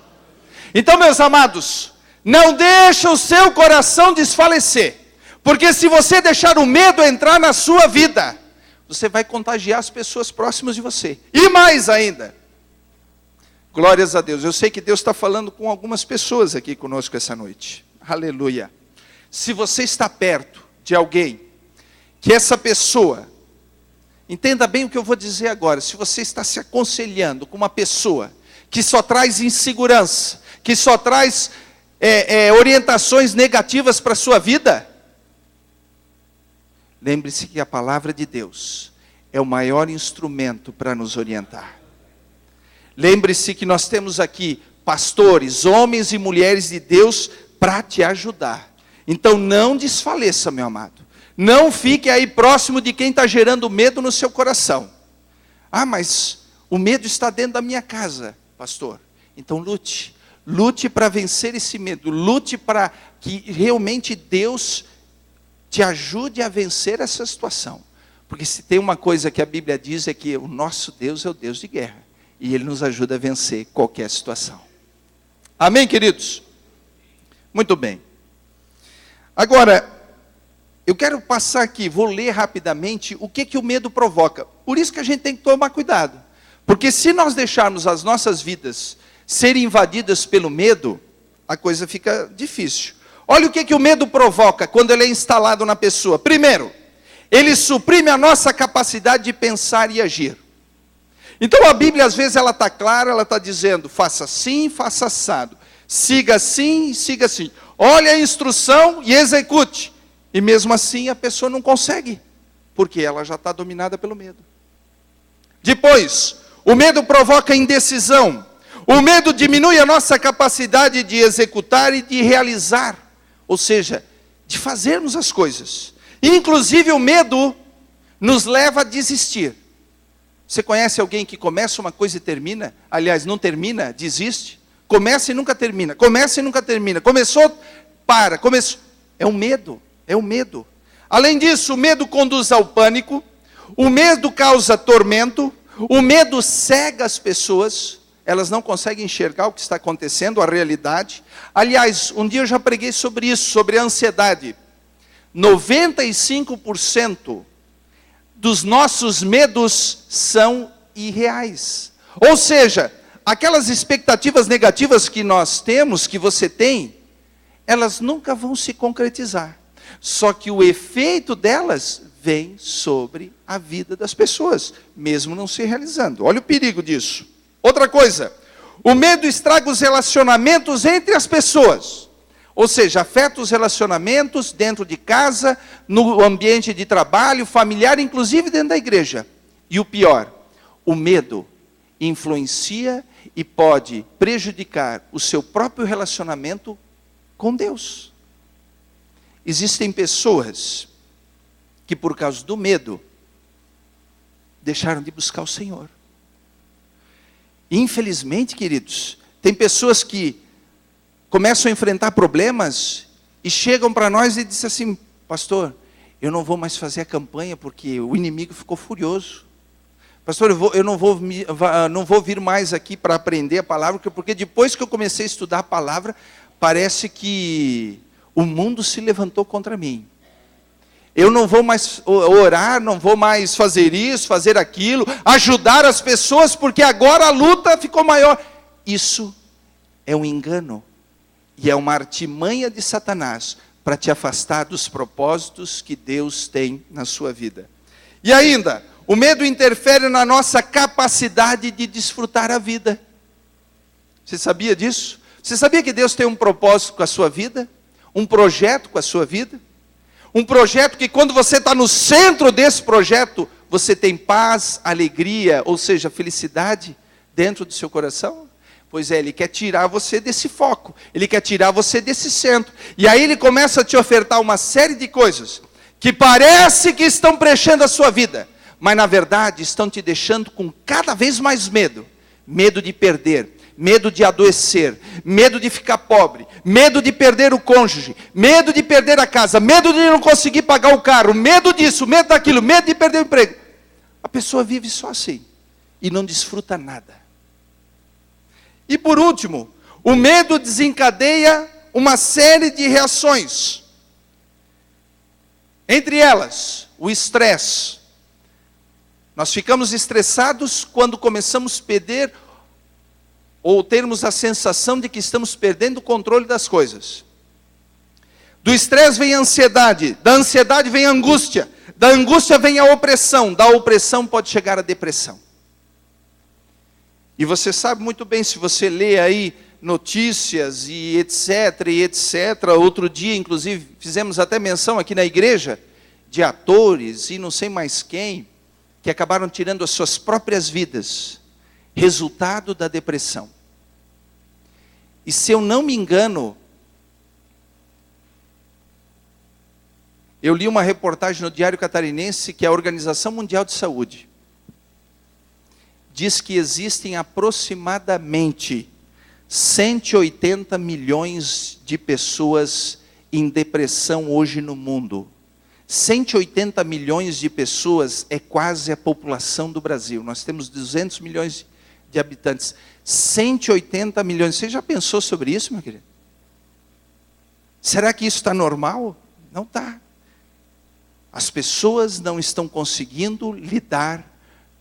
Então, meus amados, não deixa o seu coração desfalecer, porque se você deixar o medo entrar na sua vida, você vai contagiar as pessoas próximas de você. E mais ainda, glórias a Deus, eu sei que Deus está falando com algumas pessoas aqui conosco essa noite. Aleluia. Se você está perto de alguém, que essa pessoa, entenda bem o que eu vou dizer agora, se você está se aconselhando com uma pessoa que só traz insegurança, que só traz orientações negativas para a sua vida, lembre-se que a palavra de Deus é o maior instrumento para nos orientar. Lembre-se que nós temos aqui pastores, homens e mulheres de Deus para te ajudar. Então não desfaleça, meu amado. Não fique aí próximo de quem está gerando medo no seu coração. Mas o medo está dentro da minha casa, pastor. Então lute. Lute para vencer esse medo. Lute para que realmente Deus te ajude a vencer essa situação. Porque se tem uma coisa que a Bíblia diz é que o nosso Deus é o Deus de guerra. E Ele nos ajuda a vencer qualquer situação. Amém, queridos? Muito bem. Agora, eu quero passar aqui, vou ler rapidamente o que o medo provoca. Por isso que a gente tem que tomar cuidado. Porque se nós deixarmos as nossas vidas serem invadidas pelo medo, a coisa fica difícil. Olha o que o medo provoca quando ele é instalado na pessoa. Primeiro, ele suprime a nossa capacidade de pensar e agir. Então a Bíblia às vezes ela está clara, ela está dizendo, faça assim, faça assado. Siga assim, siga assim. Olhe a instrução e execute. E mesmo assim a pessoa não consegue, porque ela já está dominada pelo medo. Depois, o medo provoca indecisão. O medo diminui a nossa capacidade de executar e de realizar. Ou seja, de fazermos as coisas. Inclusive o medo nos leva a desistir. Você conhece alguém que começa uma coisa e termina? Aliás, não termina, desiste? Começa e nunca termina. Começa e nunca termina. Começou, para. Começou. É um medo. É o medo. Além disso, o medo conduz ao pânico. O medo causa tormento. O medo cega as pessoas. elas não conseguem enxergar o que está acontecendo, a realidade. Aliás, um dia eu já preguei sobre isso, sobre a ansiedade. 95% dos nossos medos são irreais. Ou seja, aquelas expectativas negativas que nós temos, que você tem, elas nunca vão se concretizar. Só que o efeito delas vem sobre a vida das pessoas, mesmo não se realizando. Olha o perigo disso. Outra coisa, o medo estraga os relacionamentos entre as pessoas. Ou seja, afeta os relacionamentos dentro de casa, no ambiente de trabalho, familiar, inclusive dentro da igreja. E o pior, o medo influencia e pode prejudicar o seu próprio relacionamento com Deus. Existem pessoas que por causa do medo deixaram de buscar o Senhor. Infelizmente, queridos, tem pessoas que começam a enfrentar problemas e chegam para nós e dizem assim: pastor, eu não vou mais fazer a campanha porque o inimigo ficou furioso. Pastor, eu não vou vir mais aqui para aprender a palavra, porque depois que eu comecei a estudar a palavra, parece que o mundo se levantou contra mim. Eu não vou mais orar, não vou mais fazer isso, fazer aquilo, ajudar as pessoas, porque agora a luta ficou maior. Isso é um engano e é uma artimanha de Satanás para te afastar dos propósitos que Deus tem na sua vida. E ainda, o medo interfere na nossa capacidade de desfrutar a vida. Você sabia disso? Você sabia que Deus tem um propósito com a sua vida? Um projeto com a sua vida? Um projeto que quando você está no centro desse projeto, você tem paz, alegria, ou seja, felicidade dentro do seu coração? Pois é, Ele quer tirar você desse foco, Ele quer tirar você desse centro. E aí Ele começa a te ofertar uma série de coisas que parece que estão preenchendo a sua vida, mas na verdade estão te deixando com cada vez mais medo. Medo de perder, medo de adoecer, medo de ficar pobre, medo de perder o cônjuge, medo de perder a casa, medo de não conseguir pagar o carro, medo disso, medo daquilo, medo de perder o emprego. A pessoa vive só assim e não desfruta nada. E por último, o medo desencadeia uma série de reações. Entre elas, o estresse. Nós ficamos estressados quando começamos a perder ou termos a sensação de que estamos perdendo o controle das coisas. Do estresse vem a ansiedade, da ansiedade vem a angústia, da angústia vem a opressão, da opressão pode chegar a depressão. E você sabe muito bem, se você lê aí notícias e etc, outro dia inclusive fizemos até menção aqui na igreja, de atores e não sei mais quem, que acabaram tirando as suas próprias vidas, resultado da depressão. E se eu não me engano, eu li uma reportagem no Diário Catarinense que a Organização Mundial de Saúde diz que existem aproximadamente 180 milhões de pessoas em depressão hoje no mundo. 180 milhões de pessoas é quase a população do Brasil. Nós temos 200 milhões de habitantes. 180 milhões. Você já pensou sobre isso, meu querido? Será que isso está normal? Não está. As pessoas não estão conseguindo lidar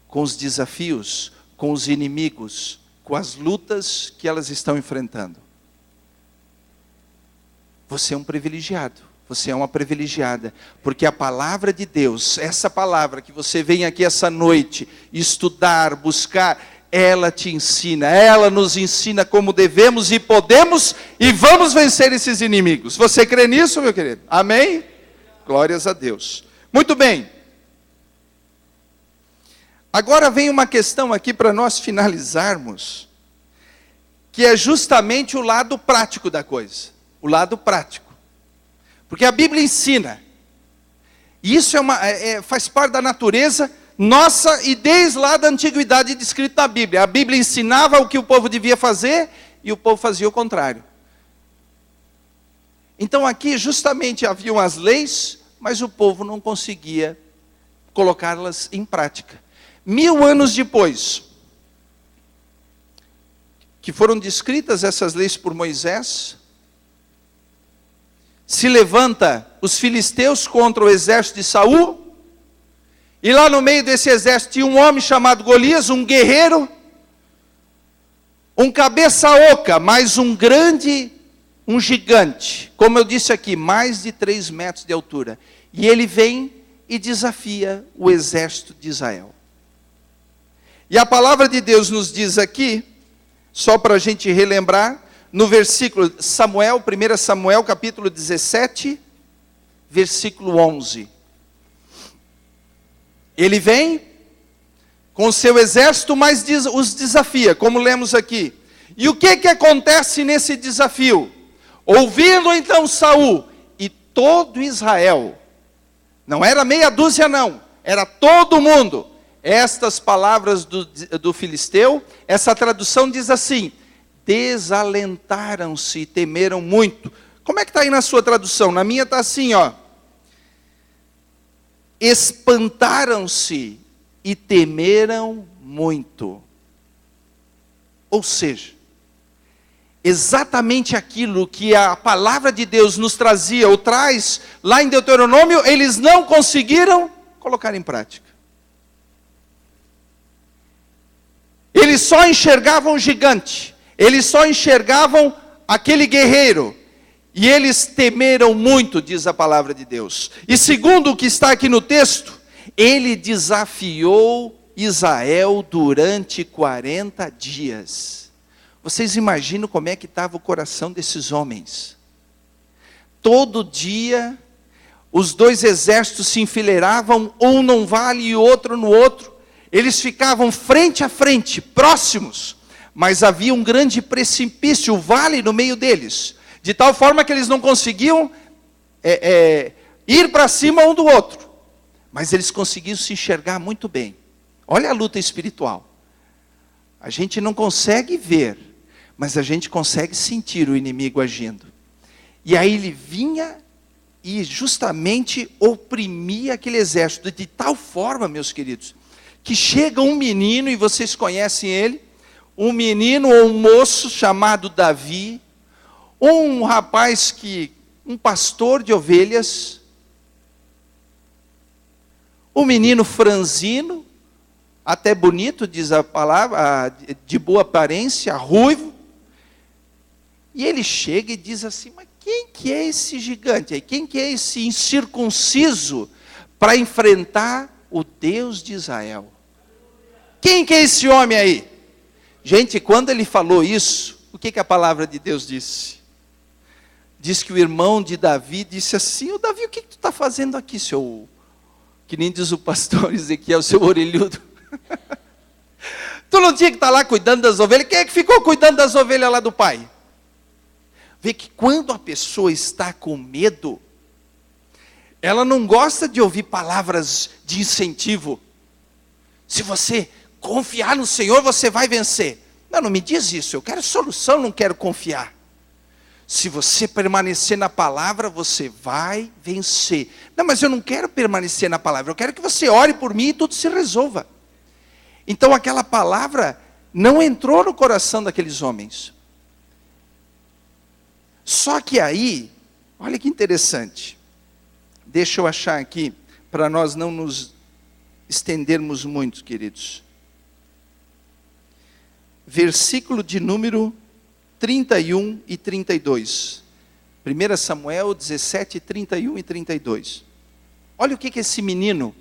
com os desafios, com os inimigos, com as lutas que elas estão enfrentando. Você é um privilegiado, você é uma privilegiada, porque a palavra de Deus, essa palavra que você vem aqui essa noite, estudar, buscar, ela te ensina, ela nos ensina como devemos e podemos e vamos vencer esses inimigos. Você crê nisso, meu querido? Amém? Glórias a Deus. Muito bem. Agora vem uma questão aqui para nós finalizarmos, que é justamente o lado prático da coisa. O lado prático. Porque a Bíblia ensina. E isso faz parte da natureza nossa e desde lá da antiguidade descrito na Bíblia. A Bíblia ensinava o que o povo devia fazer e o povo fazia o contrário. Então aqui justamente haviam as leis, mas o povo não conseguia colocá-las em prática. 1000 anos depois, que foram descritas essas leis por Moisés, se levanta os filisteus contra o exército de Saul, e lá no meio desse exército tinha um homem chamado Golias, um guerreiro, um cabeça oca, mas um gigante, como eu disse aqui, mais de 3 metros de altura. E ele vem e desafia o exército de Israel. E a palavra de Deus nos diz aqui, só para a gente relembrar, no versículo 1 Samuel capítulo 17, versículo 11. Ele vem com o seu exército, mas os desafia, como lemos aqui. E o que acontece nesse desafio? Ouvindo então Saul e todo Israel, não era meia dúzia não, era todo mundo, estas palavras do filisteu, essa tradução diz assim: desalentaram-se e temeram muito. Como é que está aí na sua tradução? Na minha está assim, ó. Espantaram-se e temeram muito. Ou seja, exatamente aquilo que a palavra de Deus nos trazia, ou traz lá em Deuteronômio, eles não conseguiram colocar em prática. Eles só enxergavam o gigante, eles só enxergavam aquele guerreiro, e eles temeram muito, diz a palavra de Deus. E segundo o que está aqui no texto, ele desafiou Israel durante 40 dias. Vocês imaginam como é que estava o coração desses homens? Todo dia, os 2 exércitos se enfileiravam, um num vale e outro no outro. Eles ficavam frente a frente, próximos, mas havia um grande precipício, o vale no meio deles, de tal forma que eles não conseguiam ir para cima um do outro, mas eles conseguiam se enxergar muito bem. Olha a luta espiritual. A gente não consegue ver, mas a gente consegue sentir o inimigo agindo. E aí ele vinha e justamente oprimia aquele exército, de tal forma, meus queridos, que chega um menino, e vocês conhecem ele, um menino ou um moço chamado Davi, um rapaz um pastor de ovelhas, um menino franzino, até bonito, diz a palavra, de boa aparência, ruivo, e ele chega e diz assim: mas quem que é esse gigante aí? Quem que é esse incircunciso para enfrentar o Deus de Israel? Quem que é esse homem aí? Gente, quando ele falou isso, o que a palavra de Deus disse? Diz que o irmão de Davi disse assim: ô Davi, o que tu está fazendo aqui, seu... Que nem diz o pastor Ezequiel, seu orelhudo. Tu não tinha que estar lá cuidando das ovelhas? Quem é que ficou cuidando das ovelhas lá do pai? Vê que quando a pessoa está com medo, ela não gosta de ouvir palavras de incentivo. Se você confiar no Senhor, você vai vencer. Não me diz isso, eu quero solução, não quero confiar. Se você permanecer na palavra, você vai vencer. Não, mas eu não quero permanecer na palavra, eu quero que você ore por mim e tudo se resolva. Então aquela palavra não entrou no coração daqueles homens. Só que aí, olha que interessante. Deixa eu achar aqui, para nós não nos estendermos muito, queridos. Versículo de número 31 e 32. 1 Samuel 17, 31 e 32. Olha o que esse menino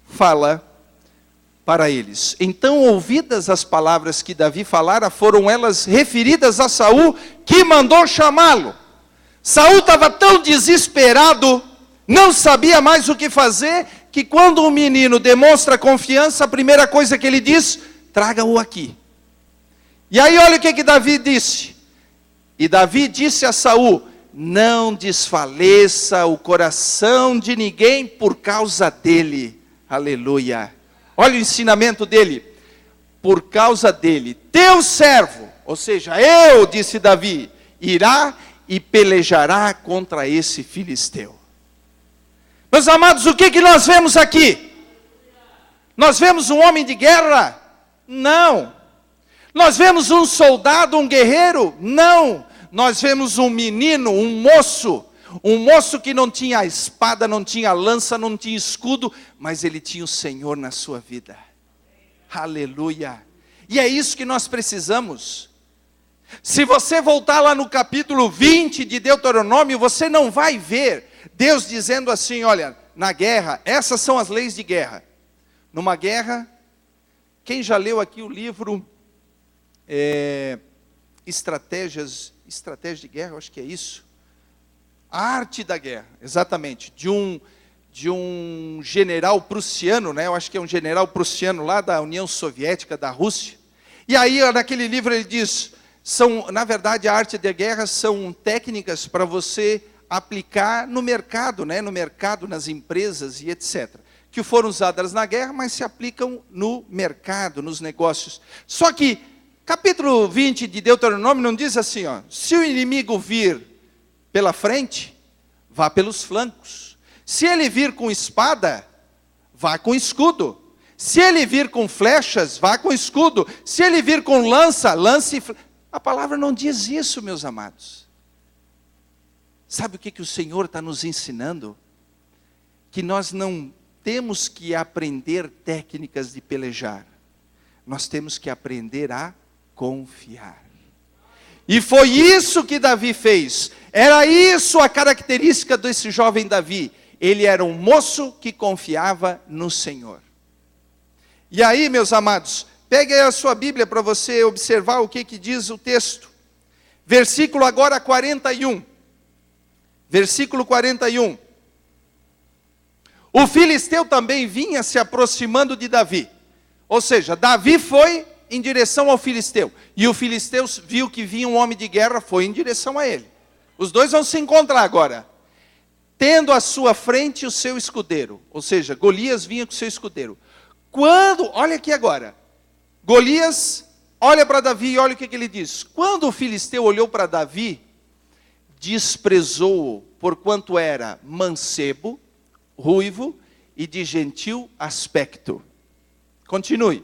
fala para eles. Então, ouvidas as palavras que Davi falara, foram elas referidas a Saul, que mandou chamá-lo. Saul estava tão desesperado, não sabia mais o que fazer, que quando o menino demonstra confiança, a primeira coisa que ele diz: traga-o aqui. E aí olha o que Davi disse. E Davi disse a Saul: não desfaleça o coração de ninguém por causa dele. Aleluia. Olha o ensinamento dele. Por causa dele, teu servo, ou seja, eu, disse Davi, irá e pelejará contra esse filisteu. Meus amados, o que nós vemos aqui? Nós vemos um homem de guerra? Não. Nós vemos um soldado, um guerreiro? Não. Nós vemos um menino, um moço que não tinha espada, não tinha lança, não tinha escudo, mas ele tinha o Senhor na sua vida. Aleluia. E é isso que nós precisamos. Se você voltar lá no capítulo 20 de Deuteronômio, você não vai ver Deus dizendo assim, olha, na guerra, essas são as leis de guerra. Numa guerra, quem já leu aqui o livro Estratégia de Guerra, eu acho que é isso. A arte da guerra, exatamente, de um general prussiano, né? Eu acho que é um general prussiano lá da União Soviética, da Rússia. E aí, naquele livro ele diz, na verdade, a arte da guerra são técnicas para você aplicar no mercado, né? No mercado, nas empresas e etc. Que foram usadas na guerra, mas se aplicam no mercado, nos negócios. Só que, capítulo 20 de Deuteronômio não diz assim, ó, se o inimigo vir pela frente, vá pelos flancos. Se ele vir com espada, vá com escudo. Se ele vir com flechas, vá com escudo. Se ele vir com lança, lance. A palavra não diz isso, meus amados. Sabe o que o Senhor está nos ensinando? Que nós não temos que aprender técnicas de pelejar. Nós temos que aprender a confiar. E foi isso que Davi fez. Era isso a característica desse jovem Davi. Ele era um moço que confiava no Senhor. E aí, meus amados, pegue aí a sua Bíblia para você observar o que diz o texto. Versículo agora 41. Versículo 41. O filisteu também vinha se aproximando de Davi. Ou seja, Davi foi em direção ao filisteu. E o filisteu viu que vinha um homem de guerra, foi em direção a ele. Os dois vão se encontrar agora. Tendo à sua frente o seu escudeiro. Ou seja, Golias vinha com o seu escudeiro. Olha aqui agora. Golias olha para Davi e olha o que ele diz. Quando o filisteu olhou para Davi, desprezou-o, porquanto era mancebo, ruivo e de gentil aspecto. Continue.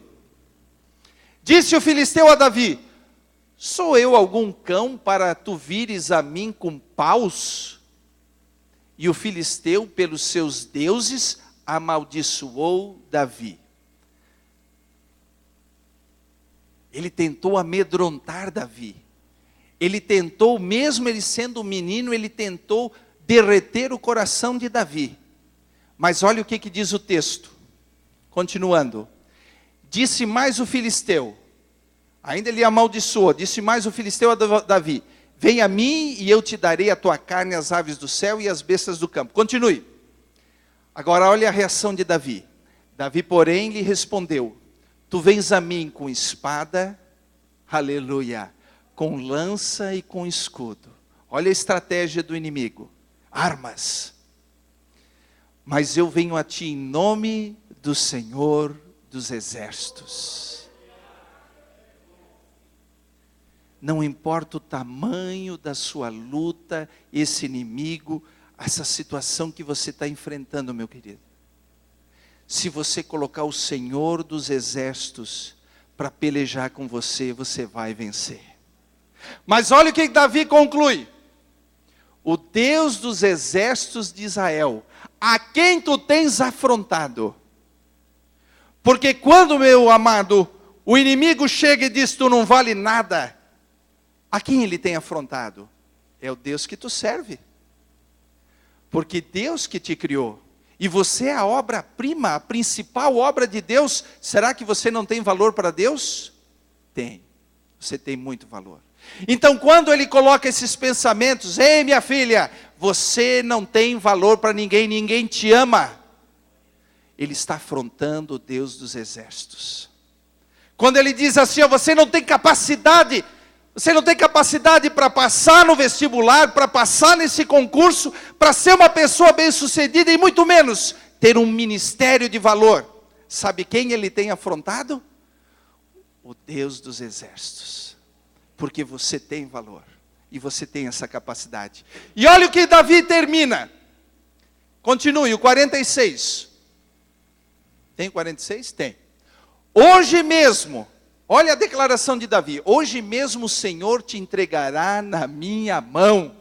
Disse o filisteu a Davi, sou eu algum cão para tu vires a mim com paus? E o filisteu, pelos seus deuses, amaldiçoou Davi. Ele tentou amedrontar Davi. Ele tentou, mesmo ele sendo um menino, ele tentou derreter o coração de Davi. Mas olha o que diz o texto. Continuando. Disse mais o filisteu, ainda ele amaldiçoou, disse mais o filisteu a Davi, vem a mim e eu te darei a tua carne, as aves do céu e as bestas do campo. Continue. Agora olha a reação de Davi. Davi, porém, lhe respondeu, tu vens a mim com espada, aleluia, com lança e com escudo. Olha a estratégia do inimigo, armas. Mas eu venho a ti em nome do Senhor dos exércitos. Não importa o tamanho da sua luta, esse inimigo, essa situação que você está enfrentando, meu querido. Se você colocar o Senhor dos exércitos para pelejar com você, você vai vencer. Mas olha o que Davi conclui. O Deus dos exércitos de Israel, a quem tu tens afrontado. Porque quando, meu amado, o inimigo chega e diz, tu não vale nada, a quem ele tem afrontado? É o Deus que tu serve. Porque Deus que te criou. E você é a obra-prima, a principal obra de Deus. Será que você não tem valor para Deus? Tem. Você tem muito valor. Então, quando ele coloca esses pensamentos, ei, minha filha, você não tem valor para ninguém, ninguém te ama. Ele está afrontando o Deus dos exércitos. Quando ele diz assim, você não tem capacidade para passar no vestibular, para passar nesse concurso, para ser uma pessoa bem-sucedida e muito menos ter um ministério de valor. Sabe quem ele tem afrontado? O Deus dos exércitos. Porque você tem valor e você tem essa capacidade. E olha o que Davi termina. Continue, o 46. Tem 46? Tem. Hoje mesmo, Olha a declaração de Davi: hoje mesmo o Senhor te entregará na minha mão.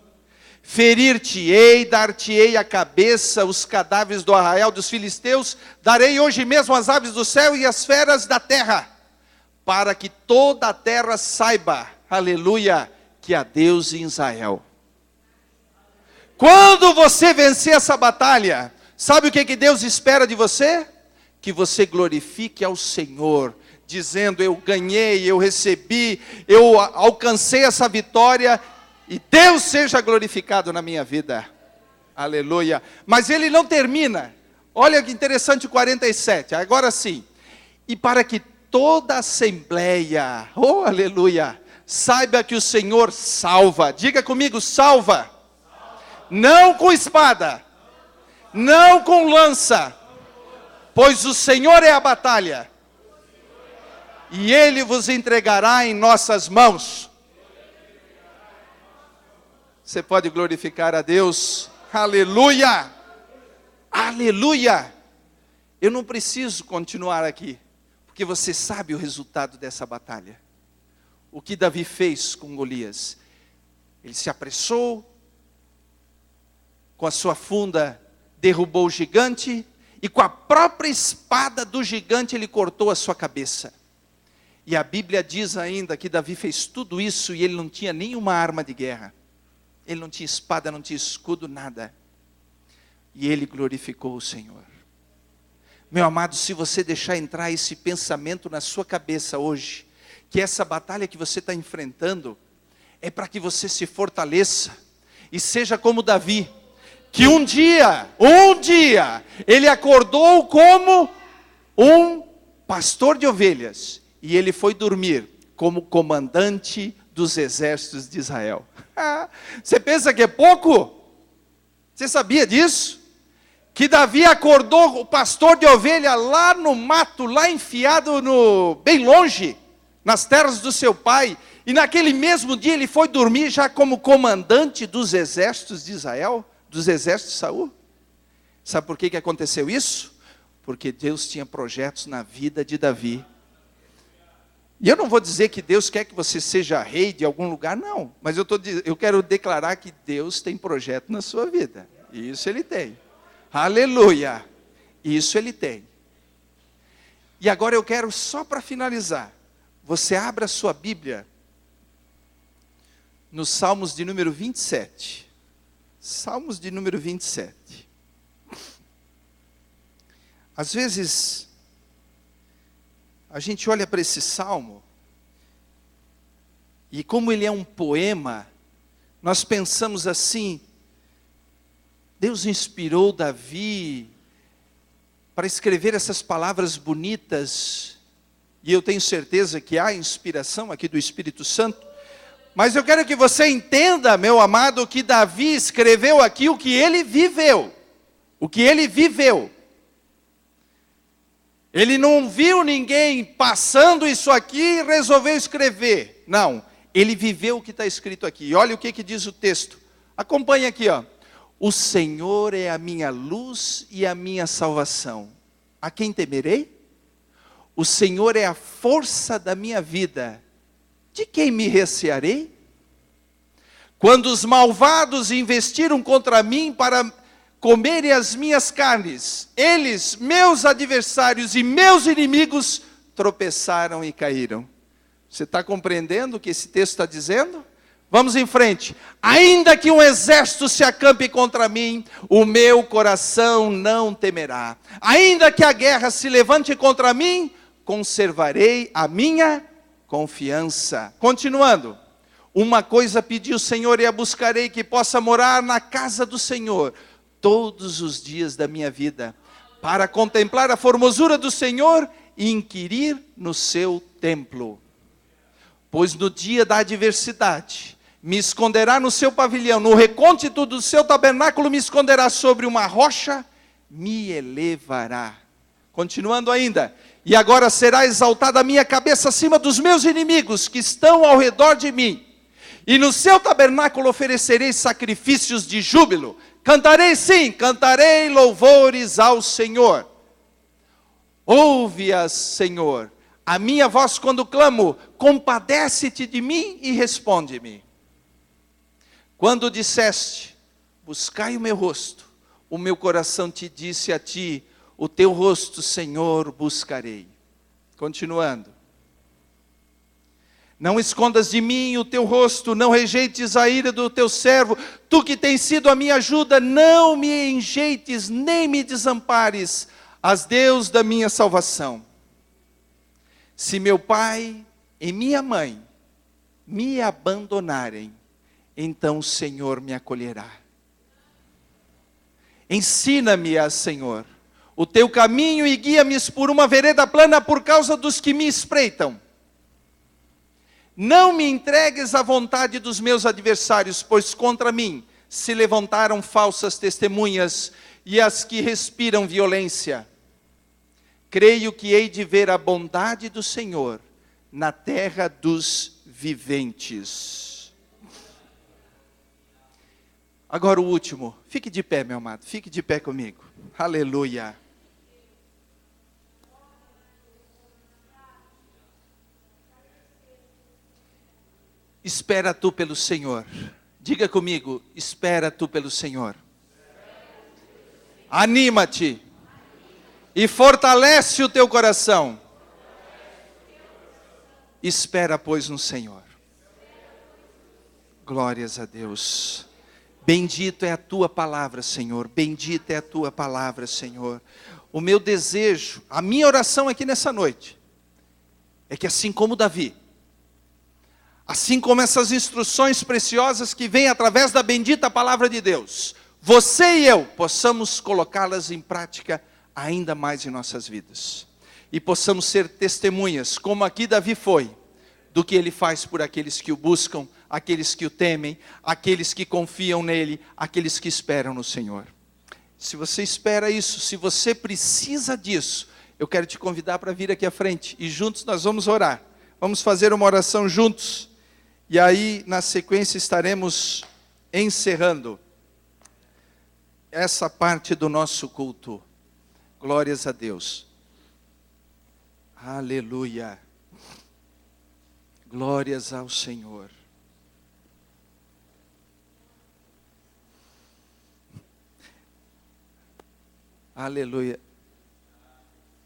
Ferir-te-ei, dar-te-ei a cabeça, os cadáveres do arraial dos filisteus, darei hoje mesmo as aves do céu e as feras da terra, para que toda a terra saiba, aleluia, que há Deus em Israel. Quando você vencer essa batalha, sabe o que Deus espera de você? Que você glorifique ao Senhor, dizendo: eu ganhei, eu recebi, eu alcancei essa vitória, e Deus seja glorificado na minha vida. Aleluia. Mas ele não termina. Olha que interessante o 47, agora sim. E para que toda a assembleia, oh aleluia, saiba que o Senhor salva. Diga comigo: salva. Não com espada, não com lança, pois o Senhor é a batalha, e Ele vos entregará em nossas mãos. Você pode glorificar a Deus? Aleluia! Aleluia! Eu não preciso continuar aqui, porque você sabe o resultado dessa batalha. O que Davi fez com Golias? Ele se apressou, com a sua funda derrubou o gigante, e com a própria espada do gigante ele cortou a sua cabeça. E a Bíblia diz ainda que Davi fez tudo isso e ele não tinha nenhuma arma de guerra. Ele não tinha espada, não tinha escudo, nada. E ele glorificou o Senhor. Meu amado, se você deixar entrar esse pensamento na sua cabeça hoje, que essa batalha que você está enfrentando é para que você se fortaleça e seja como Davi, que um dia, ele acordou como um pastor de ovelhas, e ele foi dormir como comandante dos exércitos de Israel. Você pensa que é pouco? Você sabia disso? Que Davi acordou o pastor de ovelha lá no mato, lá enfiado bem longe, nas terras do seu pai, e naquele mesmo dia ele foi dormir já como comandante dos exércitos de Israel, dos exércitos de Saul. Sabe por que aconteceu isso? Porque Deus tinha projetos na vida de Davi. E eu não vou dizer que Deus quer que você seja rei de algum lugar, não. Mas eu quero declarar que Deus tem projeto na sua vida. E isso Ele tem. Aleluia! Isso Ele tem. E agora eu quero, só para finalizar, você abra a sua Bíblia nos Salmos de número 27. Salmos de número 27. Às vezes, a gente olha para esse salmo, e como ele é um poema, nós pensamos assim: Deus inspirou Davi para escrever essas palavras bonitas, e eu tenho certeza que há inspiração aqui do Espírito Santo. Mas eu quero que você entenda, meu amado, que Davi escreveu aqui o que ele viveu. O que ele viveu. Ele não viu ninguém passando isso aqui e resolveu escrever. Não, ele viveu o que está escrito aqui. E olha o que diz o texto. Acompanhe aqui, ó. O Senhor é a minha luz e a minha salvação. A quem temerei? O Senhor é a força da minha vida. De quem me recearei? Quando os malvados investiram contra mim para comerem as minhas carnes, eles, meus adversários e meus inimigos, tropeçaram e caíram. Você está compreendendo o que esse texto está dizendo? Vamos em frente. Ainda que um exército se acampe contra mim, o meu coração não temerá. Ainda que a guerra se levante contra mim, conservarei a minha confiança. Continuando. Uma coisa pedi ao Senhor e a buscarei, que possa morar na casa do Senhor todos os dias da minha vida, para contemplar a formosura do Senhor e inquirir no seu templo. Pois no dia da adversidade me esconderá no seu pavilhão, no recôndito do seu tabernáculo me esconderá, sobre uma rocha me elevará. Continuando ainda. E agora será exaltada a minha cabeça acima dos meus inimigos que estão ao redor de mim. E no seu tabernáculo oferecerei sacrifícios de júbilo. Cantarei, sim, cantarei louvores ao Senhor. Ouve-as, Senhor, a minha voz quando clamo, compadece-te de mim e responde-me. Quando disseste, buscai o meu rosto, o meu coração te disse a ti, o teu rosto, Senhor, buscarei. Continuando. Não escondas de mim o teu rosto, não rejeites a ira do teu servo. Tu que tens sido a minha ajuda, não me enjeites, nem me desampares, as Deus da minha salvação. Se meu pai e minha mãe me abandonarem, então o Senhor me acolherá. Ensina-me, Senhor, o teu caminho e guia-me por uma vereda plana por causa dos que me espreitam. Não me entregues à vontade dos meus adversários, pois contra mim se levantaram falsas testemunhas e as que respiram violência. Creio que hei de ver a bondade do Senhor na terra dos viventes. Agora o último. Fique de pé, meu amado. Fique de pé comigo. Aleluia. Espera tu pelo Senhor. Diga comigo, espera tu pelo Senhor. Anima-te. E fortalece o teu coração. Espera, pois, no Senhor. Glórias a Deus. Bendito é a tua palavra, Senhor. Bendita é a tua palavra, Senhor. O meu desejo, a minha oração aqui nessa noite, é que assim como Davi, assim como essas instruções preciosas que vêm através da bendita palavra de Deus, você e eu possamos colocá-las em prática ainda mais em nossas vidas. E possamos ser testemunhas, como aqui Davi foi, do que ele faz por aqueles que o buscam, aqueles que o temem, aqueles que confiam nele, aqueles que esperam no Senhor. Se você espera isso, se você precisa disso, eu quero te convidar para vir aqui à frente e juntos nós vamos orar. Vamos fazer uma oração juntos. E aí, na sequência, estaremos encerrando essa parte do nosso culto. Glórias a Deus. Aleluia. Glórias ao Senhor. Aleluia.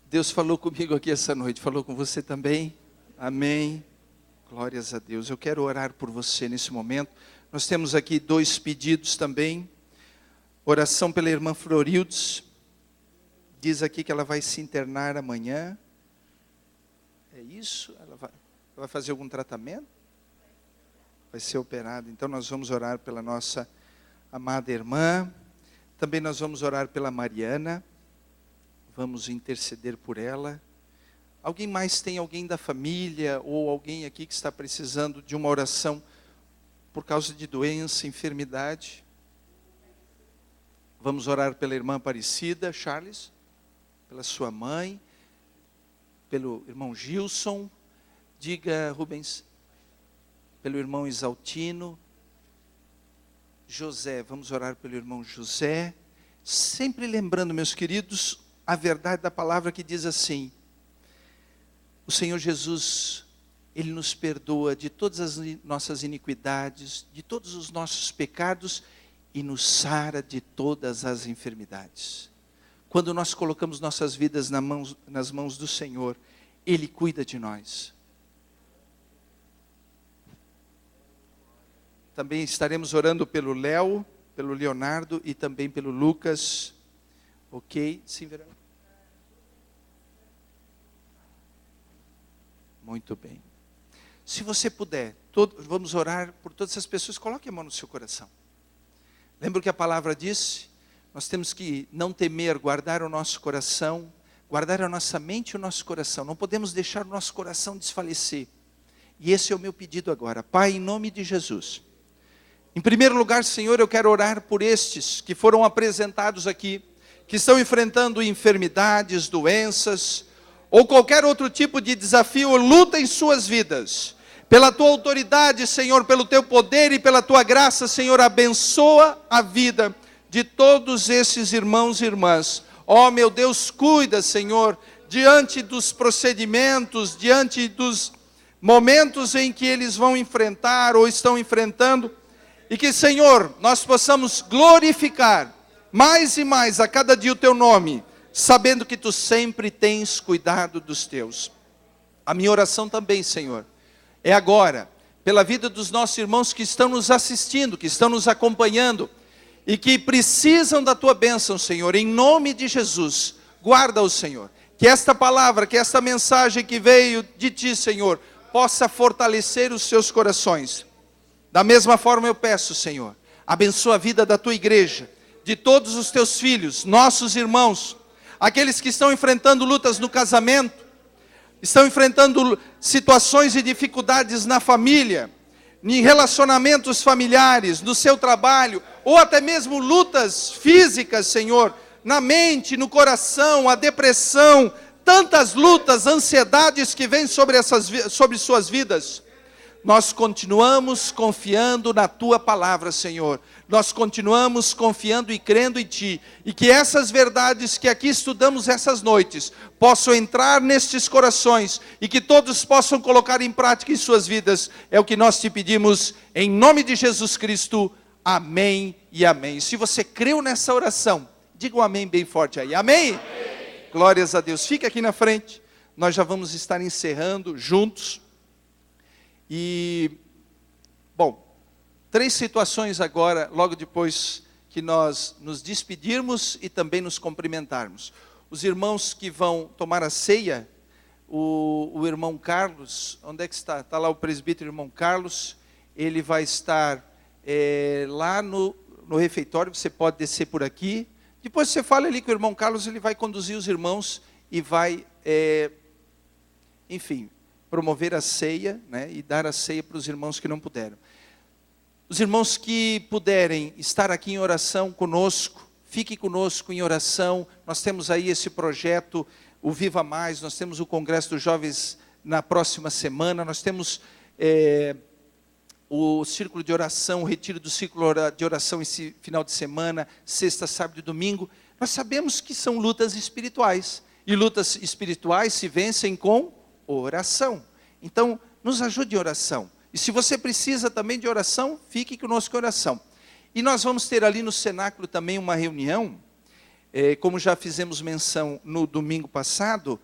Deus falou comigo aqui essa noite. Falou com você também? Amém. Glórias a Deus. Eu quero orar por você nesse momento. Nós temos aqui 2 pedidos também. Oração pela irmã Florildes. Diz aqui que ela vai se internar amanhã. É isso? Ela vai fazer algum tratamento? Vai ser operada. Então nós vamos orar pela nossa amada irmã. Também nós vamos orar pela Mariana. Vamos interceder por ela. Alguém mais tem alguém da família ou alguém aqui que está precisando de uma oração por causa de doença, enfermidade? Vamos orar pela irmã Aparecida, Charles, pela sua mãe, pelo irmão Gilson, diga Rubens, pelo irmão Isaltino, José, vamos orar pelo irmão José, sempre lembrando, meus queridos, a verdade da palavra que diz assim: o Senhor Jesus, Ele nos perdoa de todas as nossas iniquidades, de todos os nossos pecados e nos sara de todas as enfermidades. Quando nós colocamos nossas vidas nas mãos do Senhor, Ele cuida de nós. Também estaremos orando pelo Léo, pelo Leonardo e também pelo Lucas. Ok? Sim, Verônica? Muito bem. Se você puder, vamos orar por todas essas pessoas. Coloque a mão no seu coração. Lembra o que a palavra disse? Nós temos que não temer, guardar o nosso coração, guardar a nossa mente e o nosso coração. Não podemos deixar o nosso coração desfalecer. E esse é o meu pedido agora. Pai, em nome de Jesus. Em primeiro lugar, Senhor, eu quero orar por estes que foram apresentados aqui, que estão enfrentando enfermidades, doenças, ou qualquer outro tipo de desafio ou luta em suas vidas. Pela tua autoridade, Senhor, pelo teu poder e pela tua graça, Senhor, abençoa a vida de todos esses irmãos e irmãs. Ó meu Deus, cuida, Senhor, diante dos procedimentos, diante dos momentos em que eles vão enfrentar ou estão enfrentando, e que, Senhor, nós possamos glorificar mais e mais a cada dia o Teu nome, sabendo que Tu sempre tens cuidado dos Teus. A minha oração também, Senhor, é agora, pela vida dos nossos irmãos que estão nos assistindo, que estão nos acompanhando, e que precisam da Tua bênção, Senhor, em nome de Jesus, guarda-os, Senhor. Que esta palavra, que esta mensagem que veio de Ti, Senhor, possa fortalecer os seus corações. Da mesma forma eu peço, Senhor, abençoa a vida da Tua igreja, de todos os Teus filhos, nossos irmãos, aqueles que estão enfrentando lutas no casamento, estão enfrentando situações e dificuldades na família, em relacionamentos familiares, no seu trabalho, ou até mesmo lutas físicas, Senhor, na mente, no coração, a depressão, tantas lutas, ansiedades que vêm sobre suas vidas. Nós continuamos confiando na Tua palavra, Senhor. Nós continuamos confiando e crendo em Ti. E que essas verdades que aqui estudamos essas noites possam entrar nestes corações e que todos possam colocar em prática em suas vidas. É o que nós te pedimos em nome de Jesus Cristo. Amém e amém. Se você creu nessa oração, diga um amém bem forte aí. Amém? Amém. Glórias a Deus. Fica aqui na frente. Nós já vamos estar encerrando juntos. E, bom, 3 situações agora, logo depois que nós nos despedirmos e também nos cumprimentarmos. Os irmãos que vão tomar a ceia, o irmão Carlos, onde é que está? Está lá o presbítero irmão Carlos, ele vai estar lá no refeitório, você pode descer por aqui. Depois você fala ali com o irmão Carlos, ele vai conduzir os irmãos e vai, enfim, promover a ceia, né, e dar a ceia para os irmãos que não puderam. Os irmãos que puderem estar aqui em oração conosco, fique conosco em oração. Nós temos aí esse projeto, o Viva Mais, nós temos o Congresso dos Jovens na próxima semana, nós temos o Círculo de Oração, o Retiro do Círculo de Oração esse final de semana, sexta, sábado e domingo. Nós sabemos que são lutas espirituais, e lutas espirituais se vencem com oração. Então, nos ajude em oração. E se você precisa também de oração, fique conosco em oração. E nós vamos ter ali no cenáculo também uma reunião, como já fizemos menção no domingo passado,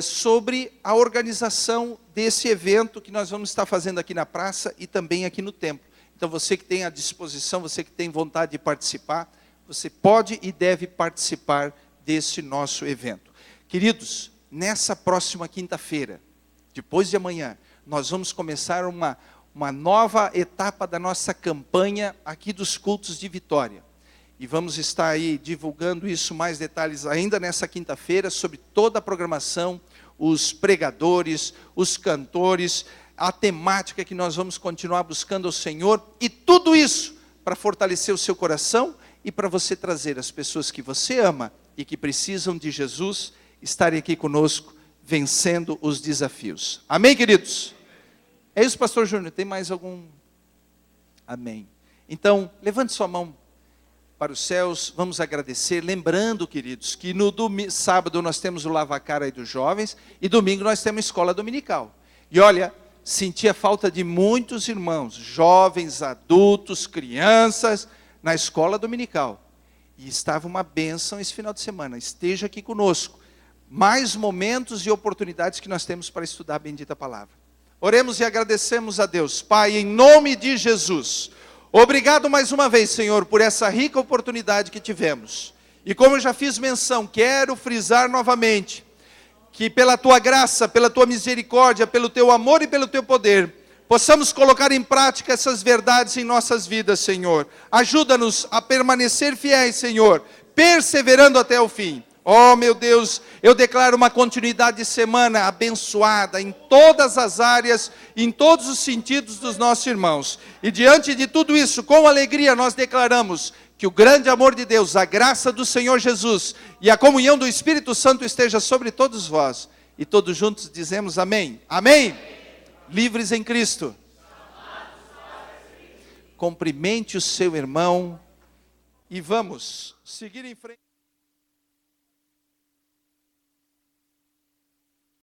sobre a organização desse evento que nós vamos estar fazendo aqui na praça e também aqui no templo. Então, você que tem a disposição, você que tem vontade de participar, você pode e deve participar desse nosso evento. Queridos, nessa próxima quinta-feira, depois de amanhã, nós vamos começar uma nova etapa da nossa campanha aqui dos cultos de Vitória. E vamos estar aí divulgando isso, mais detalhes ainda nessa quinta-feira, sobre toda a programação, os pregadores, os cantores, a temática que nós vamos continuar buscando ao Senhor, e tudo isso para fortalecer o seu coração e para você trazer as pessoas que você ama e que precisam de Jesus, estarem aqui conosco, vencendo os desafios. Amém, queridos? É isso, pastor Júnior, tem mais algum? Amém. Então, levante sua mão para os céus, vamos agradecer, lembrando, queridos, que no sábado nós temos o Lava-Cara aí dos jovens, e domingo nós temos escola dominical. E olha, senti a falta de muitos irmãos, jovens, adultos, crianças, na escola dominical. E estava uma bênção esse final de semana, esteja aqui conosco. Mais momentos e oportunidades que nós temos para estudar a bendita palavra. Oremos e agradecemos a Deus. Pai, em nome de Jesus, obrigado mais uma vez, Senhor, por essa rica oportunidade que tivemos. E como eu já fiz menção, quero frisar novamente, que pela Tua graça, pela Tua misericórdia, pelo Teu amor e pelo Teu poder, possamos colocar em prática essas verdades em nossas vidas, Senhor. Ajuda-nos a permanecer fiéis, Senhor, perseverando até o fim. Oh, meu Deus, eu declaro uma continuidade de semana abençoada em todas as áreas, em todos os sentidos dos nossos irmãos. E diante de tudo isso, com alegria, nós declaramos que o grande amor de Deus, a graça do Senhor Jesus e a comunhão do Espírito Santo esteja sobre todos vós. E todos juntos dizemos amém. Amém? Livres em Cristo. Cumprimente o seu irmão e vamos seguir em frente.